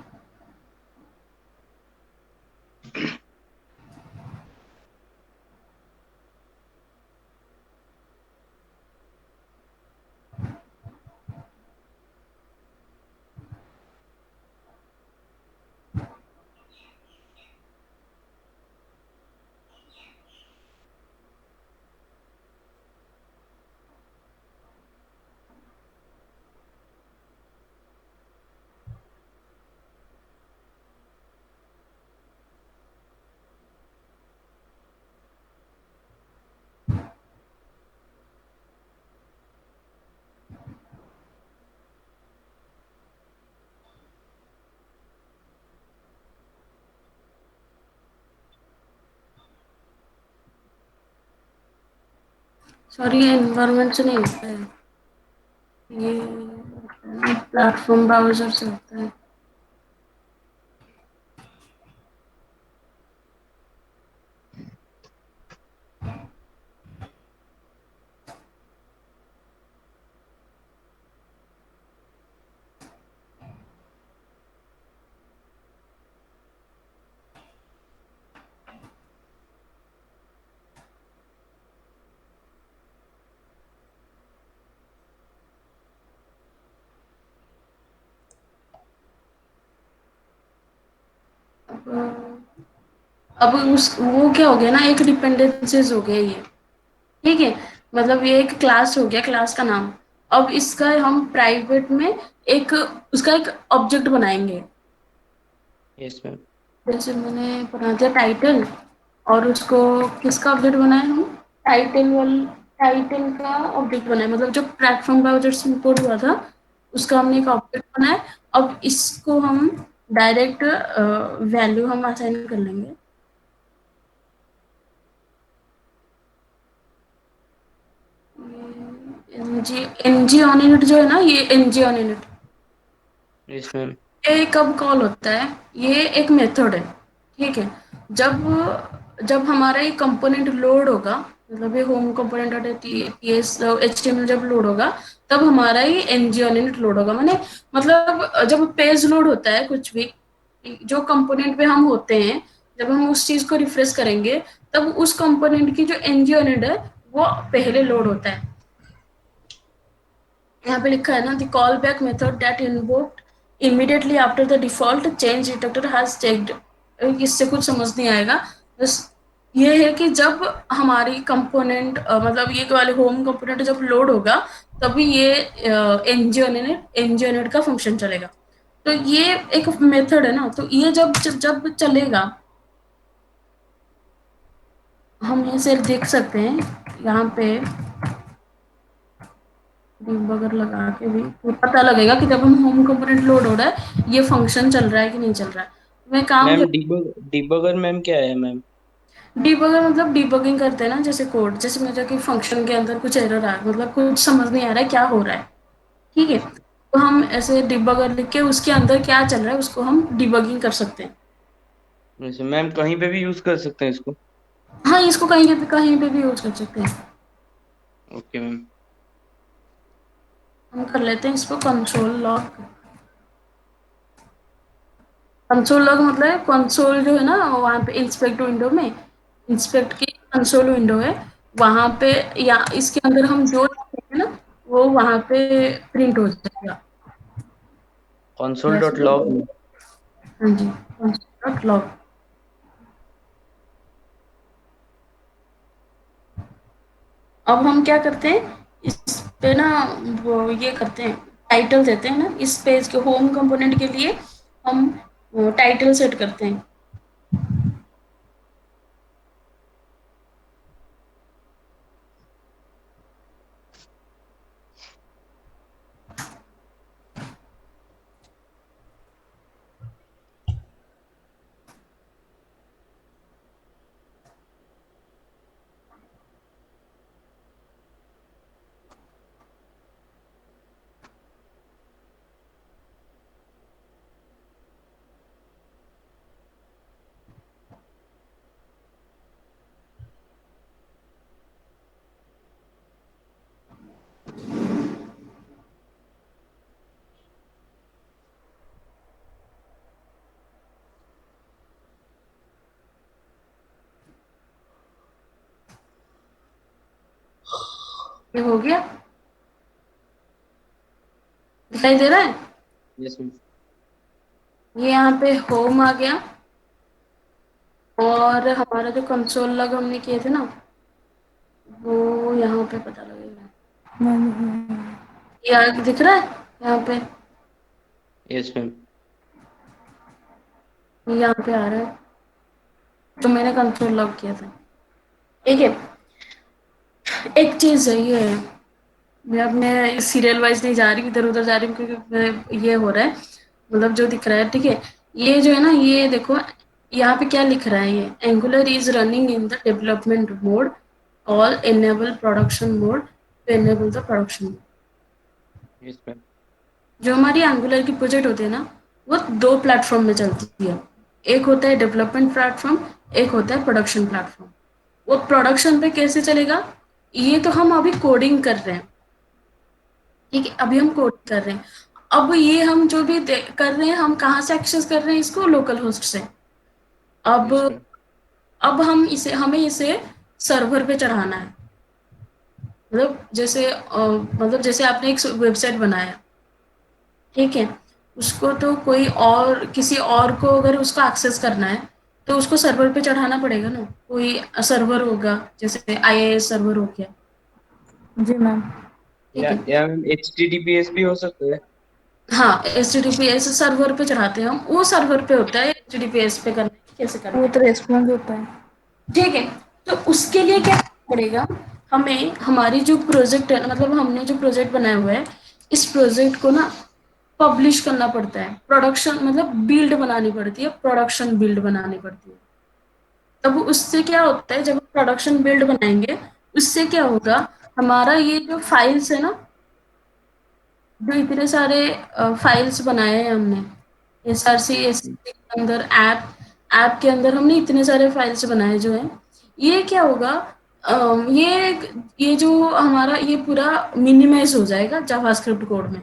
सॉरी, ये एनवायरमेंट से नहीं होता है, ये प्लेटफॉर्म ब्राउजर से होता है। अब उस वो क्या हो गया ना, एक डिपेंडेंसीज हो गया ये। ठीक है, मतलब ये एक क्लास हो गया, क्लास का नाम। अब इसका हम प्राइवेट में एक उसका एक ऑब्जेक्ट बनाएंगे। Yes ma'am. जैसे मैंने बना दिया टाइटल, और उसको किसका ऑब्जेक्ट बनाया हम, टाइटल का ऑब्जेक्ट बनाया, मतलब जो प्लेटफॉर्म ब्राउजर से इंपोर्ट हुआ था उसका हमने एक ऑब्जेक्ट बनाया। अब इसको हम डायरेक्ट वैल्यू हम असाइन कर लेंगे। एनजी ऑन इनिट जो है ना, ये NG on init yes ma'am. ये कब कॉल होता है, ये एक मेथड है। ठीक है, जब जब हमारा ये कंपोनेंट लोड होगा, मतलब ये होम कंपोनेंट और टीएस एचटीएमएल जब लोड होगा, तब हमारा ये एनजी ऑन इनिट लोड होगा। मैंने मतलब जब पेज लोड होता है कुछ भी, जो कंपोनेंट पे हम होते हैं, जब हम उस चीज को रिफ्रेश करेंगे, तब उस कंपोनेंट की जो एनजी ऑन इनिट है वो पहले लोड होता है। यहाँ पे लिखा है ना, the call back method that invoked immediately after the default change detector has checked. इससे कुछ समझ नहीं आएगा, बस ये है कि जब हमारी कंपोनेंट मतलब ये वाले होम कंपोनेंट जब लोड होगा, तभी ये एनजीओनेट का फंक्शन चलेगा। तो ये एक मेथड है ना, तो ये जब जब चलेगा, हम ये से देख सकते हैं यहाँ पे डिबगर लगा के भी तो पता लगेगा कि जब हम होम कंपोनेंट लोड हो रहा है, ये फंक्शन चल रहा है कि नहीं चल रहा है। मैं काम मैम कर डिबगर मैम क्या है मैम? डिबगर मतलब डिबगिंग करते हैं ना, जैसे कोड, जैसे मुझे कि फंक्शन के अंदर कुछ एरर आ गया, मतलब कुछ समझ नहीं आ रहा है क्या हो रहा है। ठीक है, तो हम ऐसे डिबगर लिख के उसके अंदर क्या चल रहा है उसको हम डिबगिंग कर सकते हैं। वैसे मैम कहीं पे भी यूज कर सकते हैं इसको? हाँ, इसको कहीं पे भी यूज कर सकते हैं। Okay ma'am. हम कर लेते हैं इसको कंसोल लॉग। कंसोल लॉग मतलब कंसोल जो है ना, वहाँ पे इंस्पेक्ट विंडो में, इंस्पेक्ट की कंसोल विंडो है वहाँ पे, या इसके अंदर हम जो लिखते हैं ना वो वहाँ पे प्रिंट हो जाएगा। कंसोल जैसे डॉट लॉग में। हाँ जी, कंसोल डॉट लॉग। अब हम क्या करते हैं, इस पे ना वो ये करते हैं, टाइटल देते हैं ना इस पेज के होम कंपोनेंट के लिए, हम टाइटल सेट करते हैं। ये हो गया, दिखाई दे रहा है? Yes ma'am. ये यहाँ पे होम आ गया, और हमारा जो कंसोल लॉग हमने किए थे ना, वो यहाँ पे पता लगेगा। ये दिख रहा है यहाँ पे, यस मैम। ये यहाँ पे आ रहा है, तो मैंने कंसोल लॉग किया था। ठीक है, एक चीज है ये है, मैं अपने सीरियल वाइज नहीं जा रही, इधर उधर जा रही हूँ, क्योंकि ये हो रहा है, मतलब जो दिख रहा है। ठीक है, ये जो है ना, ये देखो यहाँ पे क्या लिख रहा है, ये Angular is running in the development mode, all enable production mode to enable the production. Yes ma'am. जो हमारी एंगुलर की प्रोजेक्ट होती है ना, वो दो प्लेटफॉर्म में चलती है। एक होता है डेवलपमेंट प्लेटफॉर्म, एक होता है प्रोडक्शन प्लेटफॉर्म। वो प्रोडक्शन पे कैसे चलेगा, ये तो हम अभी कोडिंग कर रहे हैं। ठीक है, अभी हम कोडिंग कर रहे हैं। अब ये हम जो भी कर रहे हैं, हम कहाँ से एक्सेस कर रहे हैं इसको, लोकल होस्ट से। अब यस मैम। अब हमें इसे सर्वर पे चढ़ाना है। मतलब जैसे आपने एक वेबसाइट बनाया, ठीक है, उसको तो कोई और, किसी और को अगर उसको एक्सेस करना है, तो उसको सर्वर पे चढ़ाना पड़ेगा ना, कोई सर्वर होगा, जैसे आईएएस सर्वर हो गया। जी मैम। ठीक है, या मैम HTTPS भी हो सकता है। हाँ, एचटीटीपीएस सर्वर पे चढ़ाते हैं हम, वो सर्वर पे होता है, एचटीटीपीएस पे करना है कैसे करना वो है। तो रेस्पॉन्स होता है। ठीक है, तो उसके लिए क्या करना पड़ेगा, हमें हमारी जो प्रोजेक्ट है, मतलब हमने जो प्रोजेक्ट बनाया हुआ है, इस प्रोजेक्ट को ना पब्लिश करना पड़ता है। प्रोडक्शन मतलब बिल्ड बनानी पड़ती है, प्रोडक्शन बिल्ड बनानी पड़ती है। तब उससे क्या होता है, जब हम प्रोडक्शन बिल्ड बनाएंगे, उससे क्या होगा, हमारा ये जो फाइल्स है ना, जो इतने सारे फाइल्स बनाए हैं हमने, एसआरसी यस मैम। एससी के अंदर, ऐप के अंदर हमने इतने सारे फाइल्स बनाए जो हैं, ये क्या होगा, ये जो हमारा ये पूरा मिनिमाइज हो जाएगा जावास्क्रिप्ट कोड में।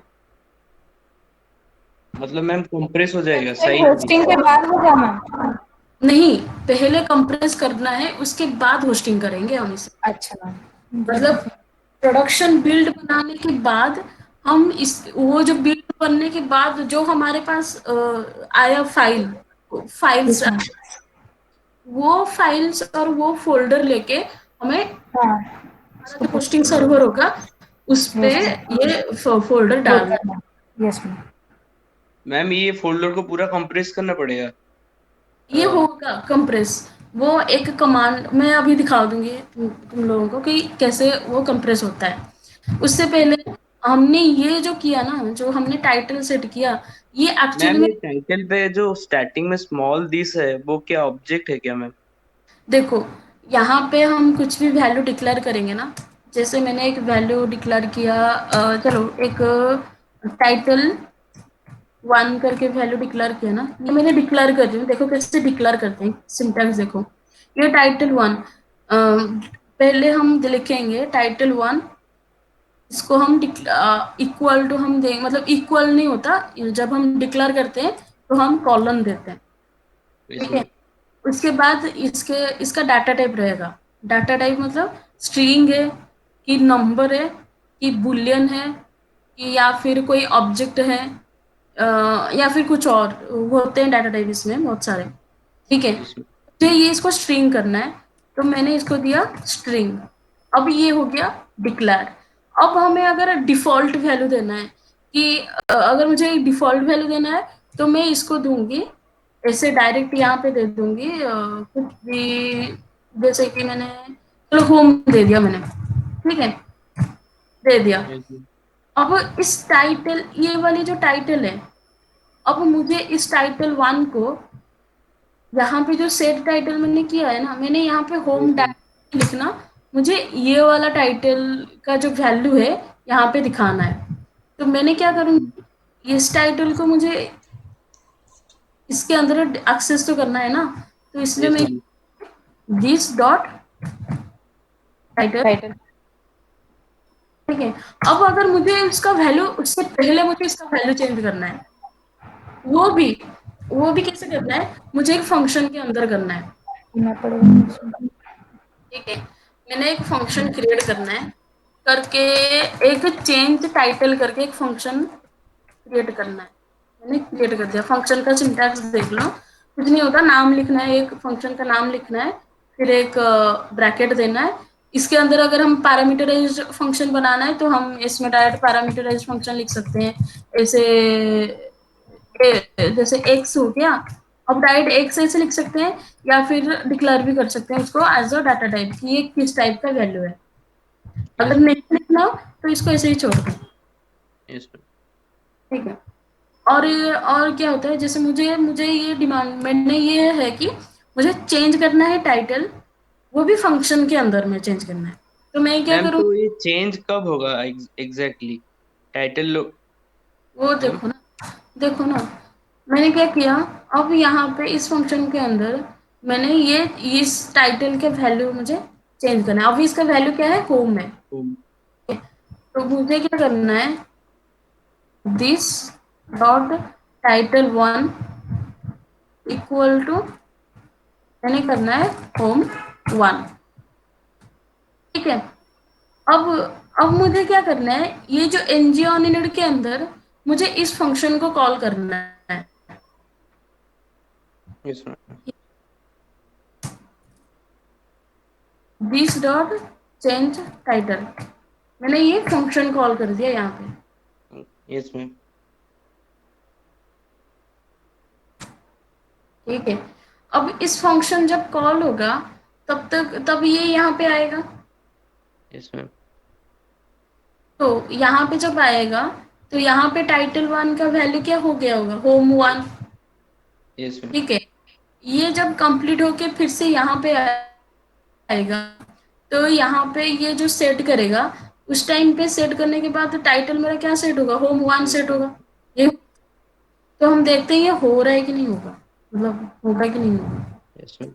मतलब मैम कंप्रेस हो जाएगा वेबसाइट साइज भी। होस्टिंग के बाद होगा मैम? नहीं, पहले कंप्रेस करना है, उसके बाद होस्टिंग करेंगे हम इसे। अच्छा मैम, जी मतलब मैम। प्रोडक्शन बिल्ड बनाने के बाद, हम इस वो जो बिल्ड बनने के बाद जो हमारे पास आया फाइल्स, यस मैम। वो फाइल्स और वो फोल्डर लेके हमें, हाँ, हमारा इसको जो पोस्ट होस्टिंग सर्वर होगा, उस पे यस मैम, ये फोल्डर लोड डालना करना। Yes ma'am. मैम ये फोल्डर को पूरा कंप्रेस करना पड़ेगा। है। ये होगा कंप्रेस, वो एक कमांड मैं अभी दिखा दूंगी तुम लोगों को कि कैसे वो कंप्रेस होता है। उससे पहले हमने ये जो किया ना, जो हमने टाइटल सेट किया, ये एक्चुअली मैम में, ये टाइटल पे जो स्टार्टिंग में स्मॉल दिस है वो क्या ऑब्जेक्ट है क्या मैम? देखो यहाँ पे हम कुछ भी वैल्यू डिक्लेयर करेंगे ना, जैसे मैंने एक वैल्यू डिक्लेयर किया, चलो एक टाइटल 1 करके वैल्यू डिक्लेयर किया ना, ये मैंने डिक्लेयर कर रही हूँ, देखो कैसे डिक्लेयर करते हैं, सिंटैक्स देखो। ये टाइटल 1, पहले हम लिखेंगे टाइटल 1, इसको हम इक्वल टू हम देंगे, मतलब इक्वल नहीं होता, जब हम डिक्लेयर करते हैं तो हम कॉलन देते हैं। ठीक है, इसमें। उसके बाद इसका डाटा टाइप रहेगा। डाटा टाइप मतलब स्ट्रिंग है, कि नंबर है, कि बुलियन है, कि या फिर कोई ऑब्जेक्ट है, या फिर कुछ और होते हैं डाटा टाइप इसमें बहुत सारे। ठीक है, इसमें। तो ये इसको स्ट्रिंग करना है, तो मैंने इसको दिया स्ट्रिंग। अब ये हो गया डिक्लेयर। अब हमें अगर डिफॉल्ट वैल्यू देना है, कि अगर मुझे डिफॉल्ट वैल्यू देना है, तो मैं इसको दूंगी ऐसे डायरेक्ट यहाँ पे दे दूंगी, कुछ भी, जैसे कि मैंने, चलो होम दे दिया मैंने। ठीक है, दे दिया। इसमें। अब इस टाइटल, ये वाली जो टाइटल है, अब मुझे इस टाइटल 1 को, यहाँ पे जो सेट टाइटल मैंने किया है ना, मैंने यहाँ पे होम इसमें। टाइटल लिखना, मुझे ये वाला टाइटल का जो वैल्यू है यहाँ पे दिखाना है। तो मैंने क्या करूँगी, इस टाइटल को मुझे इसके अंदर एक्सेस तो करना है ना, तो इसलिए मैं इसमें। This dot title. टाइटल। ठीक है, अब अगर मुझे उसका वैल्यू, उससे पहले मुझे इसका वैल्यू चेंज करना है, वो भी वो भी कैसे करना है, मुझे एक फंक्शन के अंदर करना है। मैं पढ़ूंगी इसमें। ठीक है, मैंने एक फंक्शन क्रिएट करना है, करके एक चेंज टाइटल करके एक फंक्शन क्रिएट करना है। मैंने क्रिएट कर दिया। फंक्शन का सिंटैक्स देख लो, कुछ नहीं होता, नाम लिखना है, एक फंक्शन का नाम लिखना है, फिर एक ब्रैकेट देना है। इसके अंदर अगर हम पैरामीटराइज्ड फंक्शन बनाना है तो हम इसमें डायरेक्ट पैरामीटराइज्ड फंक्शन लिख सकते हैं। ऐसे जैसे एक्स हो गया, अब डायरेक्ट एक्स ऐसे लिख सकते हैं, या फिर डिक्लेयर भी कर सकते हैं उसको एज अ डाटा टाइप कि ये किस टाइप का वैल्यू है। अगर यस नहीं लिखना हो तो इसको ऐसे ही छोड़ दो। यस ठीक है। और क्या होता है, जैसे मुझे मुझे ये डिमांड में ये है कि मुझे चेंज करना है टाइटल, वो भी फंक्शन के अंदर में चेंज करना है। तो मैं क्या मैम, करूँ, तो ये चेंज कब होगा एग्जैक्टली टाइटल? वो मैम देखो ना मैंने क्या किया। अब यहाँ पे इस फंक्शन के अंदर मैंने ये इस टाइटल के वैल्यू मुझे चेंज करना है। अब इसका वैल्यू क्या है, होम है। तो मुझे क्या करना है, this dot title one equal to, मैंने करना है होम वन। ठीक है। अब अब मुझे क्या करना है, ये जो ngOnInit के अंदर मुझे इस फंक्शन को कॉल करना है। Yes ma'am this dot change title, मैंने ये फंक्शन कॉल कर दिया यहाँ पे। यस मैम ठीक है। अब इस फंक्शन जब कॉल होगा तब ये यहाँ पे आएगा। यस मैम तो यहाँ पे जब आएगा तो यहाँ पे टाइटल वन का वैल्यू क्या हो गया होगा, होम वन। यस मैम ठीक है। ये जब कंप्लीट होके फिर से यहाँ पे आएगा, तो यहाँ पे ये जो सेट करेगा, उस टाइम पे सेट करने के बाद टाइटल मेरा क्या सेट होगा, home one yes set ma'am होगा। ये तो हम देखते हैं ये हो रहा है कि नहीं होगा, मतलब होगा कि नहीं होगा। यस मैम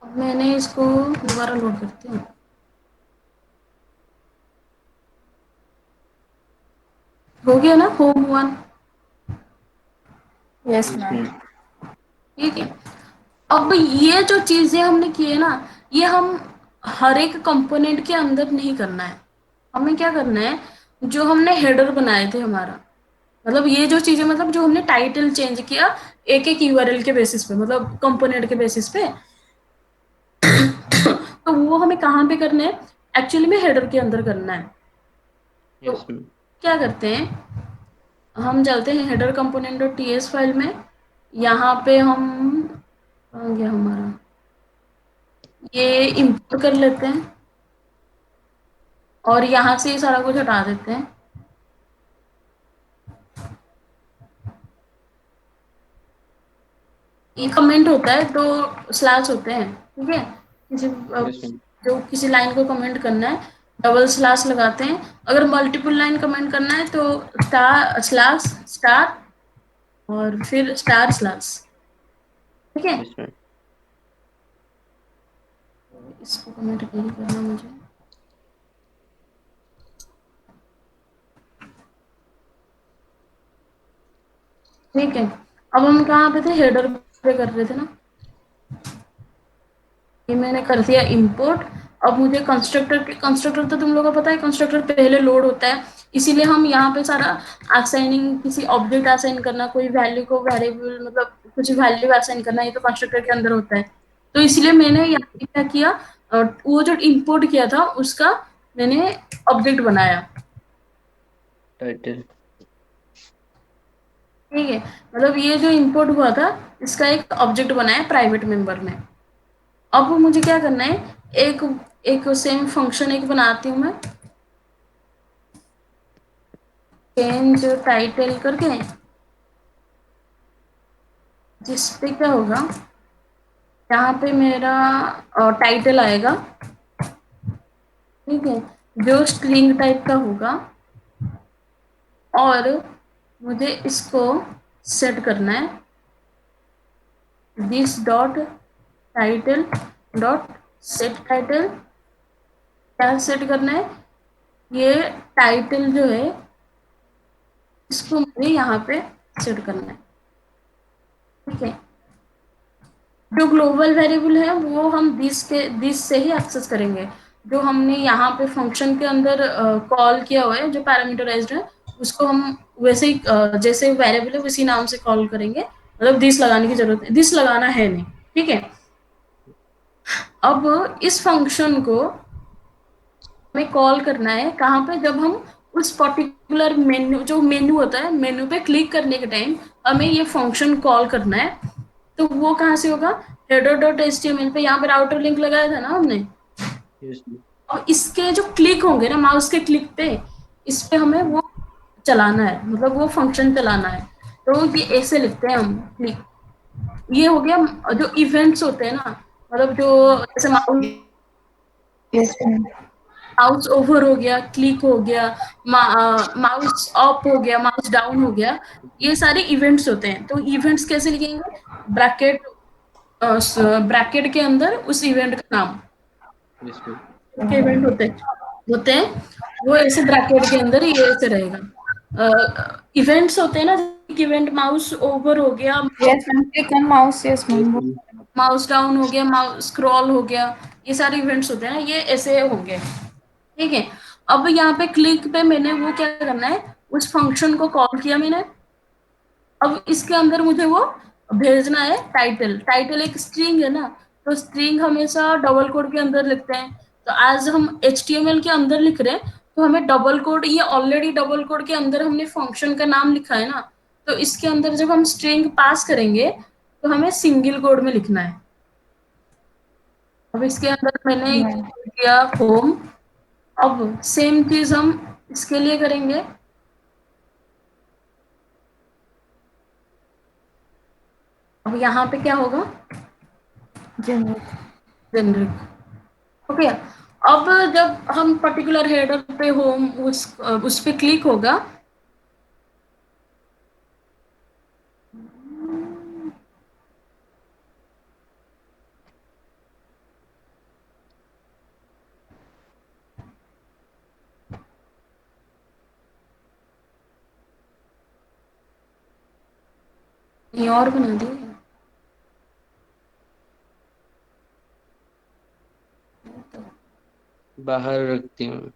अब मैंने इसको दोबारा लोड करती हूँ। हो गया ना home one. Yes yes ma'am. Ma'am ठीक है। अब ये जो चीजें हमने की है ना, ये हम हर एक कंपोनेंट के अंदर नहीं करना है। हमें क्या करना है, जो हमने हेडर बनाए थे हमारा, मतलब ये जो चीजें, मतलब जो हमने टाइटल चेंज किया एक एक यूआरएल के बेसिस पे, मतलब कंपोनेंट के बेसिस पे, तो वो हमें कहाँ पे करना है, एक्चुअली में हेडर के अंदर करना है। तो यस मैम क्या करते हैं, हम चलते हैं header component dot TS file में। यहाँ पे हम, कहाँ गया हमारा, ये इंपोर्ट कर लेते हैं और यहाँ से ये सारा कुछ हटा देते हैं। ये कमेंट होता है, दो स्लैश होते हैं। ठीक है। यस मैम जो किसी लाइन को कमेंट करना है, डबल स्लैश लगाते हैं। अगर मल्टीपल लाइन कमेंट करना है तो स्टार स्लैश स्टार और फिर स्टार स्लैश। ठीक है। यस मैम इसको कमेंट नहीं करना मुझे। ठीक है। अब हम कहाँ पे थे, हेडर पे कर रहे थे ना। ये मैंने कर दिया इंपोर्ट। अब मुझे कंस्ट्रक्टर तो तुम लोगों को पता है, कंस्ट्रक्टर पहले लोड होता है, इसीलिए हम यहाँ पे सारा असाइनिंग, किसी ऑब्जेक्ट असाइन करना, कोई वैल्यू को वेरिएबल, मतलब कुछ वैल्यू असाइन करना, ये तो कंस्ट्रक्टर के अंदर होता है। तो इसलिए मैंने यहाँ पे क्या किया, वो जो इंपोर्ट किया था उसका मैंने ऑब्जेक्ट बनाया। टाइटल ठीक है। मतलब ये जो इंपोर्ट हुआ था इसका एक ऑब्जेक्ट बनाया प्राइवेट मेंबर में। अब मुझे क्या करना है, एक एक सेम फंक्शन एक बनाती हूँ मैं, चेंज टाइटल करके, जिस पे क्या होगा, यहाँ पे मेरा टाइटल आएगा। ठीक है। जो स्ट्रिंग टाइप का होगा, और मुझे इसको सेट करना है, this dot title dot set title. क्या सेट करना है, ये टाइटल जो है इसको मुझे यहाँ पे सेट करना है। ठीक है। जो ग्लोबल वेरिएबल है वो हम दिस से ही एक्सेस करेंगे। जो हमने यहाँ पे फंक्शन के अंदर कॉल किया हुआ है, जो पैरामीटराइज्ड है, उसको हम वैसे ही जैसे वेरिएबल है उसी नाम से कॉल करेंगे। मतलब दिस लगाने की जरूरत है, दिस लगाना है नहीं। ठीक है। अब इस फंक्शन को हमें कॉल करना है कहाँ पे, जब हम उस पर्टिकुलर मेन्यू, जो मेन्यू होता है, मेन्यू पे क्लिक करने के टाइम हमें ये फंक्शन कॉल करना है। तो वो कहाँ से होगा, header.html पे यहाँ पर आउटर लिंक लगाया था ना हमने। यस और इसके जो क्लिक होंगे ना, माउस के क्लिक पे, इस पे हमें वो चलाना है, मतलब वो फंक्शन चलाना है। तो ये ऐसे लिखते हैं हम, क्लिक। ये हो गया। जो इवेंट्स होते हैं ना, मतलब जो जैसे Yes, ma'am. माउस ओवर हो गया, क्लिक हो गया, माउस अप हो गया, माउस डाउन हो गया, ये सारे इवेंट्स होते हैं। तो इवेंट्स कैसे लिखेंगे, ब्रैकेट, ब्रैकेट के अंदर उस इवेंट का नाम यस मैम के इवेंट होते हैं वो ऐसे ब्रैकेट के अंदर ये ऐसे रहेगा। इवेंट्स होते हैं ना, इवेंट माउस ओवर हो गया, Yes, ma'am. Click on mouse. Yes, yes ma'am. Ma'am mouse down हो गया, माउस स्क्रॉल हो गया, ये सारे इवेंट्स होते हैं ना, ये ऐसे होंगे। ठीक है। अब यहाँ पे क्लिक पे मैंने वो क्या करना है, उस फंक्शन को कॉल किया मैंने। अब इसके अंदर मुझे वो भेजना है टाइटल। टाइटल एक स्ट्रिंग है ना, तो स्ट्रिंग हमेशा डबल कोड के अंदर लिखते हैं। तो आज हम HTML के अंदर लिख रहे हैं, तो हमें डबल कोड, ये ऑलरेडी डबल कोड के अंदर हमने फंक्शन का नाम लिखा है ना, तो इसके अंदर जब हम स्ट्रिंग पास करेंगे तो हमें सिंगल कोड में लिखना है। अब इसके अंदर मैंने ये Right. किया होम। अब सेम चीज हम इसके लिए करेंगे। अब यहाँ पे क्या होगा, Generate. जेनरिक। ओके। अब जब हम पर्टिकुलर हेडर पे होम उस पे क्लिक होगा, ये और बना दिए। बाहर रखती हूँ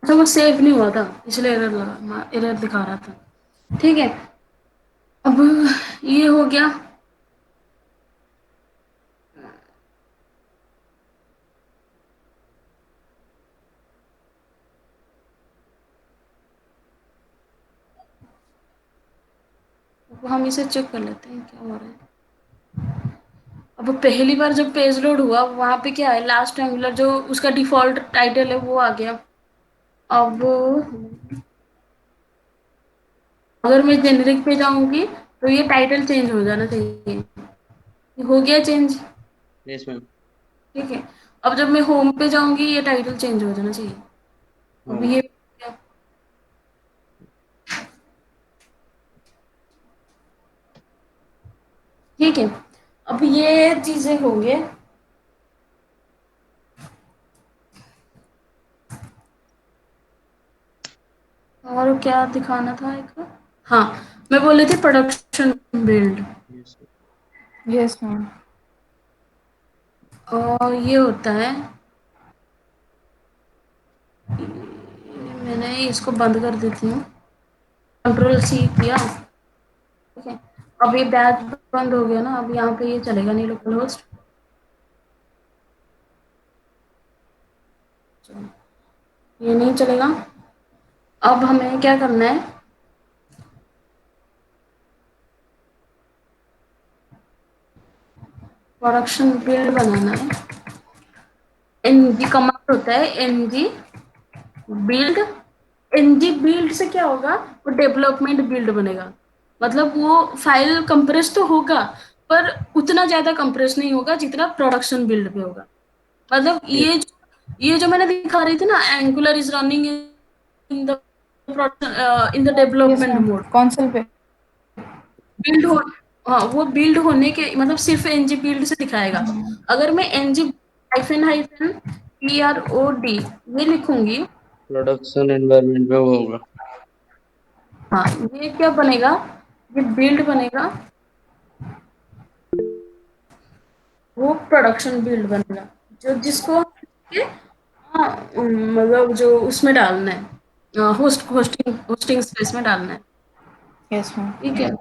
अच्छा, वो सेव नहीं हुआ था इसलिए एरर लगा, एरर दिखा रहा था। ठीक है। अब ये हो गया। अब हम इसे चेक कर लेते हैं क्या हो रहा है। अब पहली बार जब पेज लोड हुआ, वहां पे क्या है, लास्ट एंगुलर जो उसका डिफॉल्ट टाइटल है वो आ गया। अब अगर मैं जेनरिक पे जाऊंगी तो ये टाइटल चेंज हो जाना चाहिए। ये हो गया चेंज। यस मैम ठीक है। अब जब मैं होम पे जाऊंगी ये टाइटल चेंज हो जाना चाहिए। अब हाँ ये, ठीक है। अब ये चीजें होंगे। और क्या दिखाना था एक, हाँ, मैं बोल रही थी production build. Yes Yes, ma'am. और ये होता है, मैंने इसको बंद कर देती हूँ, Ctrl+C किया। ठीक है। अब ये बैच बंद हो गया ना, अब यहाँ पे ये चलेगा नहीं, लोकल होस्ट। ये नहीं चलेगा। अब हमें क्या करना है, प्रोडक्शन बिल्ड बनाना है। NG कमांड होता है, NG बिल्ड। NG बिल्ड से क्या होगा, वो डेवलपमेंट बिल्ड बनेगा। मतलब वो फाइल कंप्रेस तो होगा, पर उतना ज्यादा कंप्रेस नहीं होगा जितना प्रोडक्शन बिल्ड पे होगा। मतलब ये जो मैंने दिखा रही थी ना, angular is running in the production, in the Yes, development ma'am. Mode, Console पे. बिल्ड हो हाँ, वो बिल्ड होने के मतलब सिर्फ एनजी बिल्ड से दिखाएगा। अगर मैं एनजी हाइफन हाइफन PROD ये लिखूंगी, प्रोडक्शन एनवायरनमेंट में वो होगा। हाँ, ये क्या बनेगा, ये बिल्ड बनेगा, वो प्रोडक्शन बिल्ड बनेगा, जो जिसको हाँ, मतलब जो उसमें डालना है, होस्टिंग स्पेस में डालना है। Yes ma'am. ठीक है,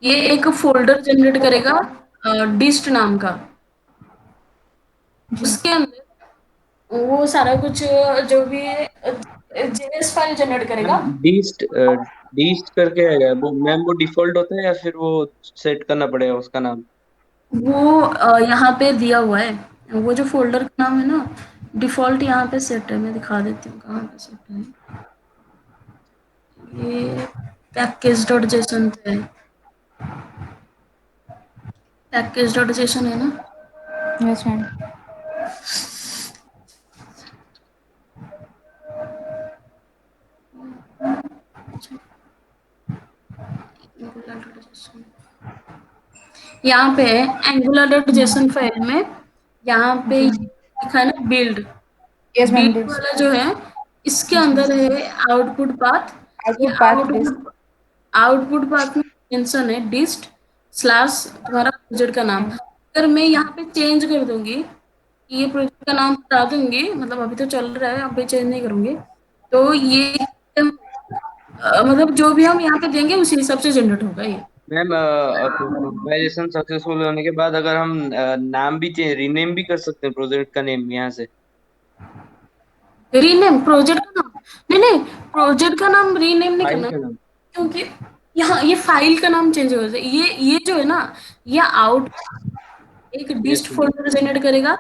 ये एक फोल्डर जनरेट करेगा डिस्ट नाम का। जी उसके अंदर वो सारा कुछ जो भी जेएस फाइल जनरेट मैम करेगा। डीस्ट डीस्ट करके है वो मैम, वो डिफॉल्ट होता है या फिर वो सेट करना पड़ेगा उसका नाम? वो यहाँ पे दिया हुआ है, वो जो फोल्डर का नाम है ना, डिफॉल्ट यहाँ पे सेट है, मैं दिखा देती हूँ कहाँ पे सेट है। ये पैकेज.json पे है, पैकेज.json है ना। Yes ma'am. यहाँ पे angular.json फाइल में यहाँ पे जी लिखा है ना बिल्ड, यस मैम। बिल्ड वाला जो है इसके यस अंदर मैम। है आउटपुट पाथ। ये output path disk. Output path में मेंशन है डिस्ट स्लैश तुम्हारा प्रोजेक्ट का नाम। अगर मैं यहाँ पे चेंज कर दूंगी, ये प्रोजेक्ट का नाम बता दूंगी, मतलब अभी तो चल रहा है, अभी चेंज नहीं करूंगी, तो ये मतलब जो भी हम यहाँ पे देंगे उसी हिसाब से जनरेट होगा ये। मैम कंपाइलेशन सक्सेसफुल होने के बाद अगर हम नाम भी रीनेम भी कर सकते हैं प्रोजेक्ट का नेम यहाँ से? रीनेम प्रोजेक्ट का नाम, नहीं नहीं, प्रोजेक्ट का नाम रीनेम नहीं फाइल करना, का नाम? क्योंकि यहाँ ये फाइल का नाम चेंज हो जाए, ये जो है ना, ये आउट एक यस डिस्ट मैम। फोल्डर जनरेट करेगा,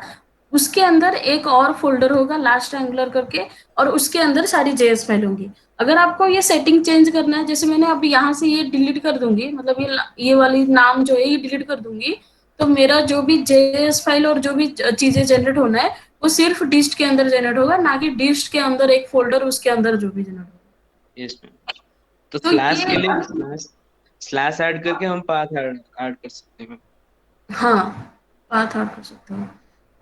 उसके अंदर एक और फोल्डर होगा लास्ट एंगुलर करके, और उसके अंदर सारी जेएस फाइल होंगी। अगर आपको ये सेटिंग चेंज करना है, जैसे मैंने अब यहाँ से ये डिलीट कर दूंगी, मतलब ये वाली नाम जो है ये डिलीट कर दूंगी, तो मेरा जो भी जेएस फाइल और जो भी चीजें जनरेट होना है वो सिर्फ डिस्ट के अंदर जनरेट होगा, ना कि डिस्ट के अंदर एक फोल्डर उसके अंदर जो भी जनरेट होगा। Yes ma'am. तो तो स्लैश ये के लिए स्लैश स्लैश ऐड करके हम पाथ ऐड ऐड कर सकते हैं मैम। हाँ, बात आप कर सकते हो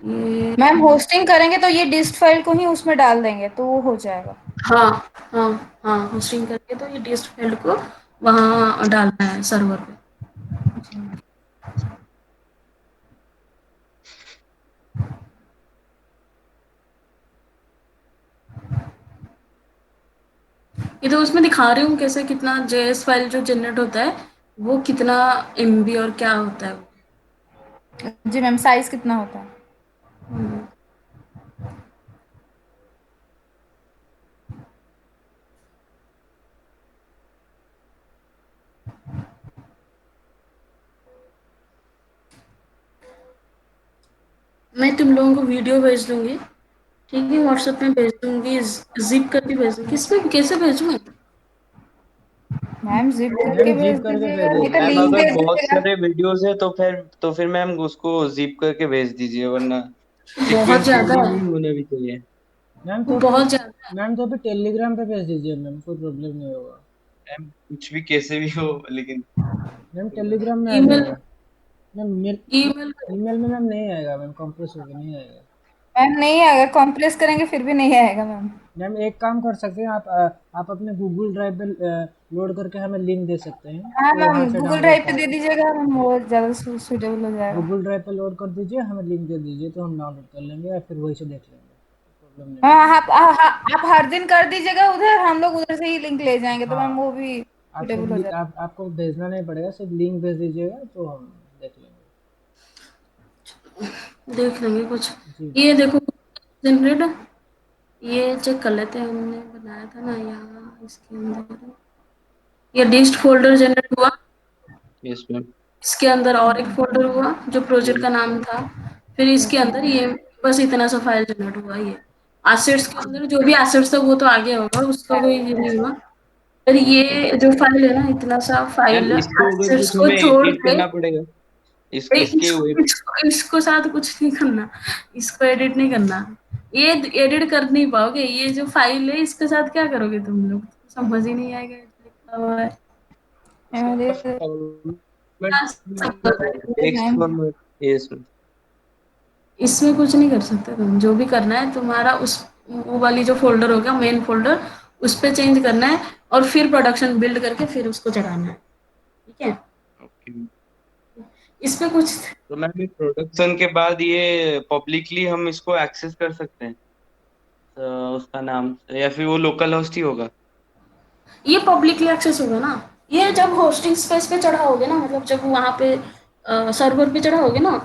ये। मैम होस्टिंग करेंगे तो ये डिस्ट फाइल को ही उसमें डाल देंगे तो वो हो जाएगा। हाँ हाँ हाँ, होस्टिंग करके तो ये टेस्ट फील्ड को वहाँ डालना है सर्वर पे। ये तो उसमें दिखा रही हूँ कैसे कितना जेएस फाइल जो जनरेट होता है वो कितना एमबी और क्या होता है। जी मैम, साइज कितना होता है? हम्म, मैं तुम लोगों को वीडियो भेज दूंगी, ठीक है, व्हाट्सएप में भेज दूंगी, जिप करके भेज दूंगी, किस पे कैसे भेजूँ? मैम जिप करके मैम भेज जिप करके दीजिएगा, भेज नहीं तो दीजिए। मैम लिंक अगर भेज बहुत दीजिएगा। सारे वीडियोस है तो फिर मैम उसको जिप करके भेज दीजिए, वरना बहुत सीक्वेंस ज्यादा चेंजिंग है, नहीं होने भी चाहिए। मैम वो तो फिर बहुत ज्यादा है। मैम तो फिर टेलीग्राम पे भेज दीजिए मैम, कोई प्रॉब्लम नहीं होगा। मैम कुछ भी कैसे भी हो, लेकिन मैम टेलीग्राम में आ ईमेल जाएगा। मैम मेरे ईमेल ईमेल में मैम नहीं आएगा, मैम कंप्रेस होकर नहीं आएगा। मैम नहीं आएगा, कॉम्प्रेस करेंगे फिर भी नहीं आएगा मैम। मैम एक काम कर सकते हैं आप अपने गूगल ड्राइव पे लोड करके हमें लिंक दे सकते हैं, हाँ तो वहाँ मैम, से गूगल डाउनलोड ड्राइव पे कर दे लेंगे। दीजिएगा मैम, वो ज़्यादा सूटेबल हो जाएगा। गूगल ड्राइव पे लोड कर दीजिए, हमें लिंक दे दीजिए तो हम डाउनलोड कर लेंगे या फिर वही से देख लेंगे, प्रॉब्लम नहीं हाँ, होगा। आप हर दिन कर दीजिएगा उधर, हम लोग उधर से ही लिंक ले जाएंगे तो मैम हाँ, वो भी सूटेबल हो जाएगा। आपको भेजना नहीं पड़ेगा, सिर्फ लिंक भेज दीजिएगा तो हम देख लेंगे। देख लेंगे कुछ। जी ये देखो जनरेट, ये चेक कर लेते हैं, हमने बनाया था ना यहाँ इसके अंदर, ये डिस्ट फोल्डर जनरेट हुआ, यस मैम। इसके अंदर और एक फोल्डर हुआ जो प्रोजेक्ट का नाम था, फिर इसके अंदर ये बस इतना सा फाइल जनरेट हुआ। ये एसेट्स के अंदर जो भी एसेट्स था वो तो आगे होगा, उसका कोई ये नहीं हुआ। फिर ये जो फाइल है ना, इतना सा मैम फाइल इसको अगर एसेट्स कुछ को हमें छोड़ एडिट के, करना पड़ेगा, भाई इसके वेब इसको साथ कुछ नहीं करना, इसको एडिट नहीं करना, ये एडिट कर नहीं पाओगे, ये जो फाइल है इसके साथ क्या करोगे तुम लोग, समझ ही नहीं आएगा, लिखा हुआ है। इसका नेक्स्ट वन में, यस मैम। इसमें कुछ नहीं कर सकते तुम, जो भी करना है तुम्हारा उस वो वाली जो फोल्डर होगा मेन फोल्डर, उस पे चेंज करना है और फिर प्रोडक्शन बिल्ड करके फिर उसको चढ़ाना है, ठीक है। ओके। इसमें कुछ तो मैम ये प्रोडक्शन के बाद ये पब्लिकली हम इसको एक्सेस कर सकते हैं, उसका नाम, या फिर वो लोकल होस्ट ही होगा? ये पब्लिकली एक्सेस होगा ना, ये जब होस्टिंग स्पेस पे चढ़ाओगे ना, मतलब जब वहां पे सर्वर पे चढ़ाओगे ना,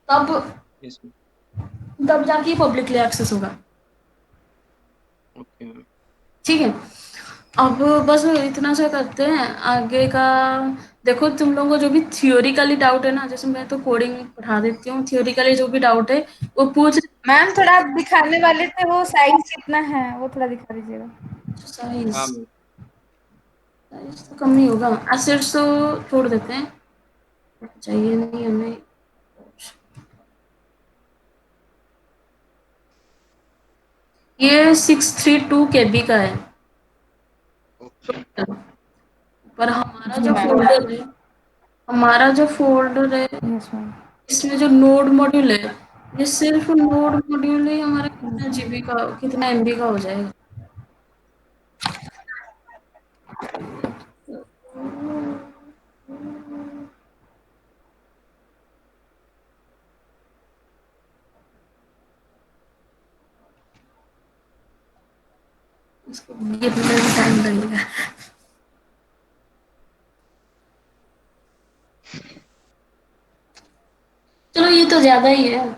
तब यस मैम। तब जाके पब्लिकली एक्सेस होगा, ओके मैम। ठीक है। अब बस इतना सा करते हैं आगे का। देखो तुम लोगों को जो भी थियोरिकली डाउट है ना, जैसे मैं तो कोडिंग पढ़ा देती हूँ, थियोरिकली जो भी डाउट है वो पूछ। मैम थोड़ा आप दिखाने वाले थे वो साइज कितना है वो थोड़ा दिखा दीजिएगा। साइज हाँ मैम। साइज तो कम नहीं होगा, एसेट्स तो छोड़ देते हैं, चाहिए नहीं हमें। ये 632 KB का है, ओके। पर हमारा जी जो मैम। फोल्डर है, हमारा जो फोल्डर है यस मैम। इसमें जो नोड मॉड्यूल है, ये सिर्फ नोड मॉड्यूल ही हमारा कितना जीबी का, कितना एमबी का हो जाएगा। इसको गिरने में भी टाइम लगेगा। चलो ये तो ज्यादा ही है,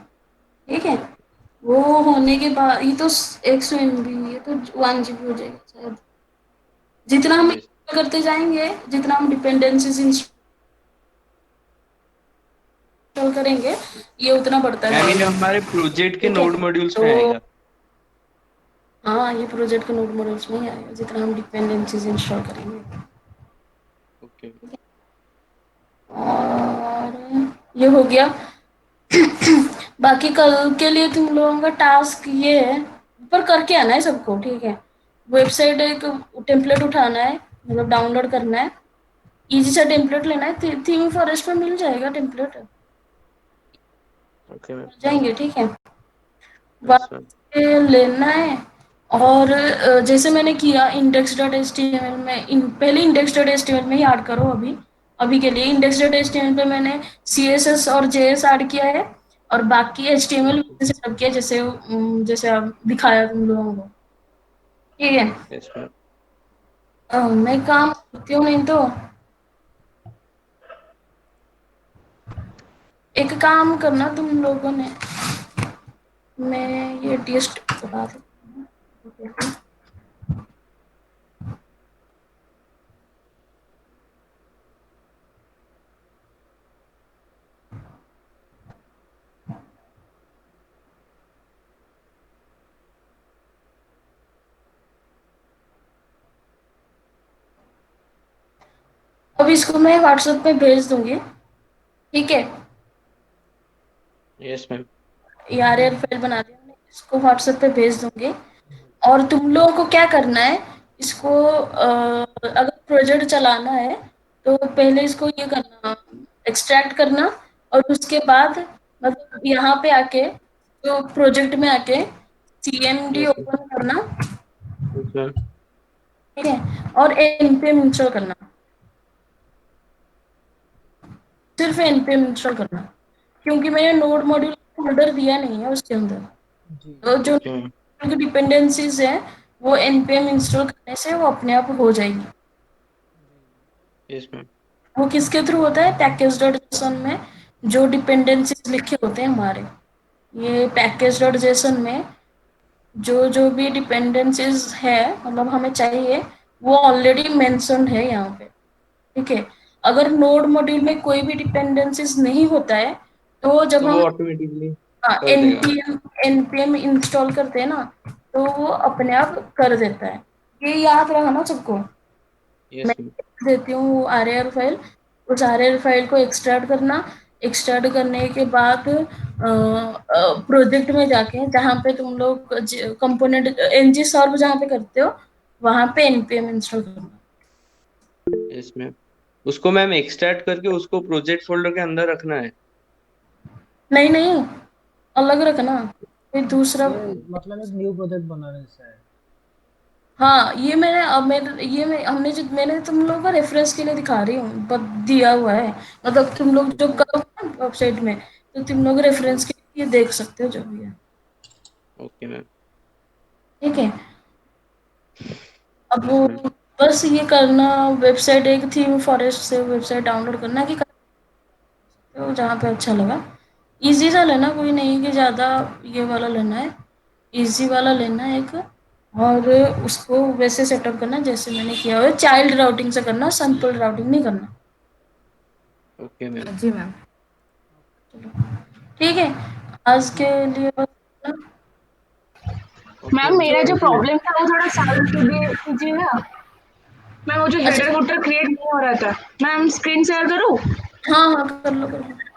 ठीक है। वो होने के बाद ये तो 100 MB, ये तो 1 GB हो जाएगा शायद। जितना हम यस install करते जाएंगे, जितना हम डिपेंडेंसीज इंस्टॉल करेंगे, ये उतना बढ़ता मैम, ये जाएगा, हमारे प्रोजेक्ट के ठीक है। नोड मॉड्यूल्स तो में आएगा? हाँ, ये प्रोजेक्ट के नोड मॉड्यूल्स में ही आएगा जितना हम डिपेंडेंसीज इंस्टॉल करेंगे। ओके। और ये हो गया। बाकी कल के लिए तुम लोगों का टास्क ये है, पर करके आना है सबको, ठीक है। वेबसाइट एक टेम्पलेट उठाना है, मतलब डाउनलोड करना है, इजी सा टेम्पलेट लेना है, थीम फॉरेस्ट में मिल जाएगा टेम्पलेट, मिल ओके मैम। जाएंगे, ठीक है। Yes ma'am. वहाँ लेना है। और जैसे मैंने किया index dot H T M L में, पहले index dot H T M L में ही ऐड करो अभी। अभी के लिए index dot H T M L पे मैंने सी एस एस और जे एस ऐड किया है, और बाकी H T M L setup किया, जैसे जैसे अब दिखाया तुम लोगों को, ठीक है। Yes ma'am. मैं काम करती हूँ, नहीं तो एक काम करना तुम लोगों ने, मैं ये टेस्ट बता देती हूँ। अब इसको मैं व्हाट्सएप पे भेज दूंगी, ठीक है। Yes ma'am. आर फाइल बना दी हमने, इसको व्हाट्सएप पे भेज दूंगी। और तुम लोगों को क्या करना है, इसको अगर प्रोजेक्ट चलाना है तो पहले इसको ये करना, एक्सट्रैक्ट करना, और उसके बाद मतलब यहाँ पे आके, जो प्रोजेक्ट में आके CMD यस मैम। ओपन करना, यस मैम। ठीक है, और npm इंस्टॉल करना, सिर्फ npm इंस्टॉल करना, क्योंकि मैंने नोड मॉड्यूल फोल्डर दिया नहीं है उसके अंदर। तो जो ओके मैम। डिपेंडेंसीज है वो npm इंस्टॉल करने से वो अपने आप हो जाएगी। Yes ma'am. वो किसके थ्रू होता है, पैकेज डॉट जेसन में जो डिपेंडेंसीज लिखे होते हैं हमारे, ये पैकेज डॉट जेसन में जो जो भी डिपेंडेंसीज है, मतलब हमें चाहिए, वो ऑलरेडी मेंशन्ड है यहाँ पे, ठीक है। अगर नोड मॉड्यूल में कोई भी डिपेंडेंसीज नहीं होता है, तो जब तो वो हम ऑटोमेटिकली कर देगा? npm इंस्टॉल करते हैं ना, तो वो अपने आप कर देता है। ये याद रखना सबको। मैं यस मैम। देती हूँ RAR फाइल, उस RAR फाइल को एक्सट्रैक्ट करना, एक्सट्रैक्ट करने के बाद प्रोजेक्ट में जाके जहाँ पे तुम लोग कंपोनेंट ng सर्व जहाँ पे करते हो, वहाँ पे npm इंस्टॉल करना। Yes ma'am. उसको मैम एक्सट्रैक्ट करके उसको प्रोजेक्ट फोल्डर के अंदर रखना है। नहीं नहीं, अलग रखना, कोई दूसरा। ये मतलब एक न्यू प्रोजेक्ट बनाने से है। हाँ, ये मैंने अब मेरे ये मैं हमने जो मैंने तुम लोगों को रेफरेंस के लिए दिखा रही हूँ, दिया हुआ है। मतलब तुम लोग जो करोगे ना वेबसाइट में, तो तुम लोग रेफरेंस के लिए देख सकते हो जो भी है। Okay ma'am. ठीक है। अब यस मैम। बस ये करना, वेबसाइट एक थीम फॉरेस्ट से वेबसाइट डाउनलोड करना कि तो जहाँ पे अच्छा लगा। इजी सा लेना, कोई नहीं कि ज़्यादा ये वाला लेना है, इजी वाला लेना है एक। और उसको वैसे सेटअप करना जैसे मैंने किया हुआ है, चाइल्ड राउटिंग से करना, सिंपल राउटिंग नहीं करना। Okay ma'am. जी मैम। ठीक है, आज के लिए बस इतना। ओके मैम मैम, मेरा जो थैंक यू मैम। प्रॉब्लम था वो थोड़ा सॉल्व कीजिएगा। मैम वो जो अच्छा, हेडर वोटर क्रिएट नहीं हो रहा था। मैम स्क्रीन शेयर करूँ? हाँ हाँ, कर लो कर लो।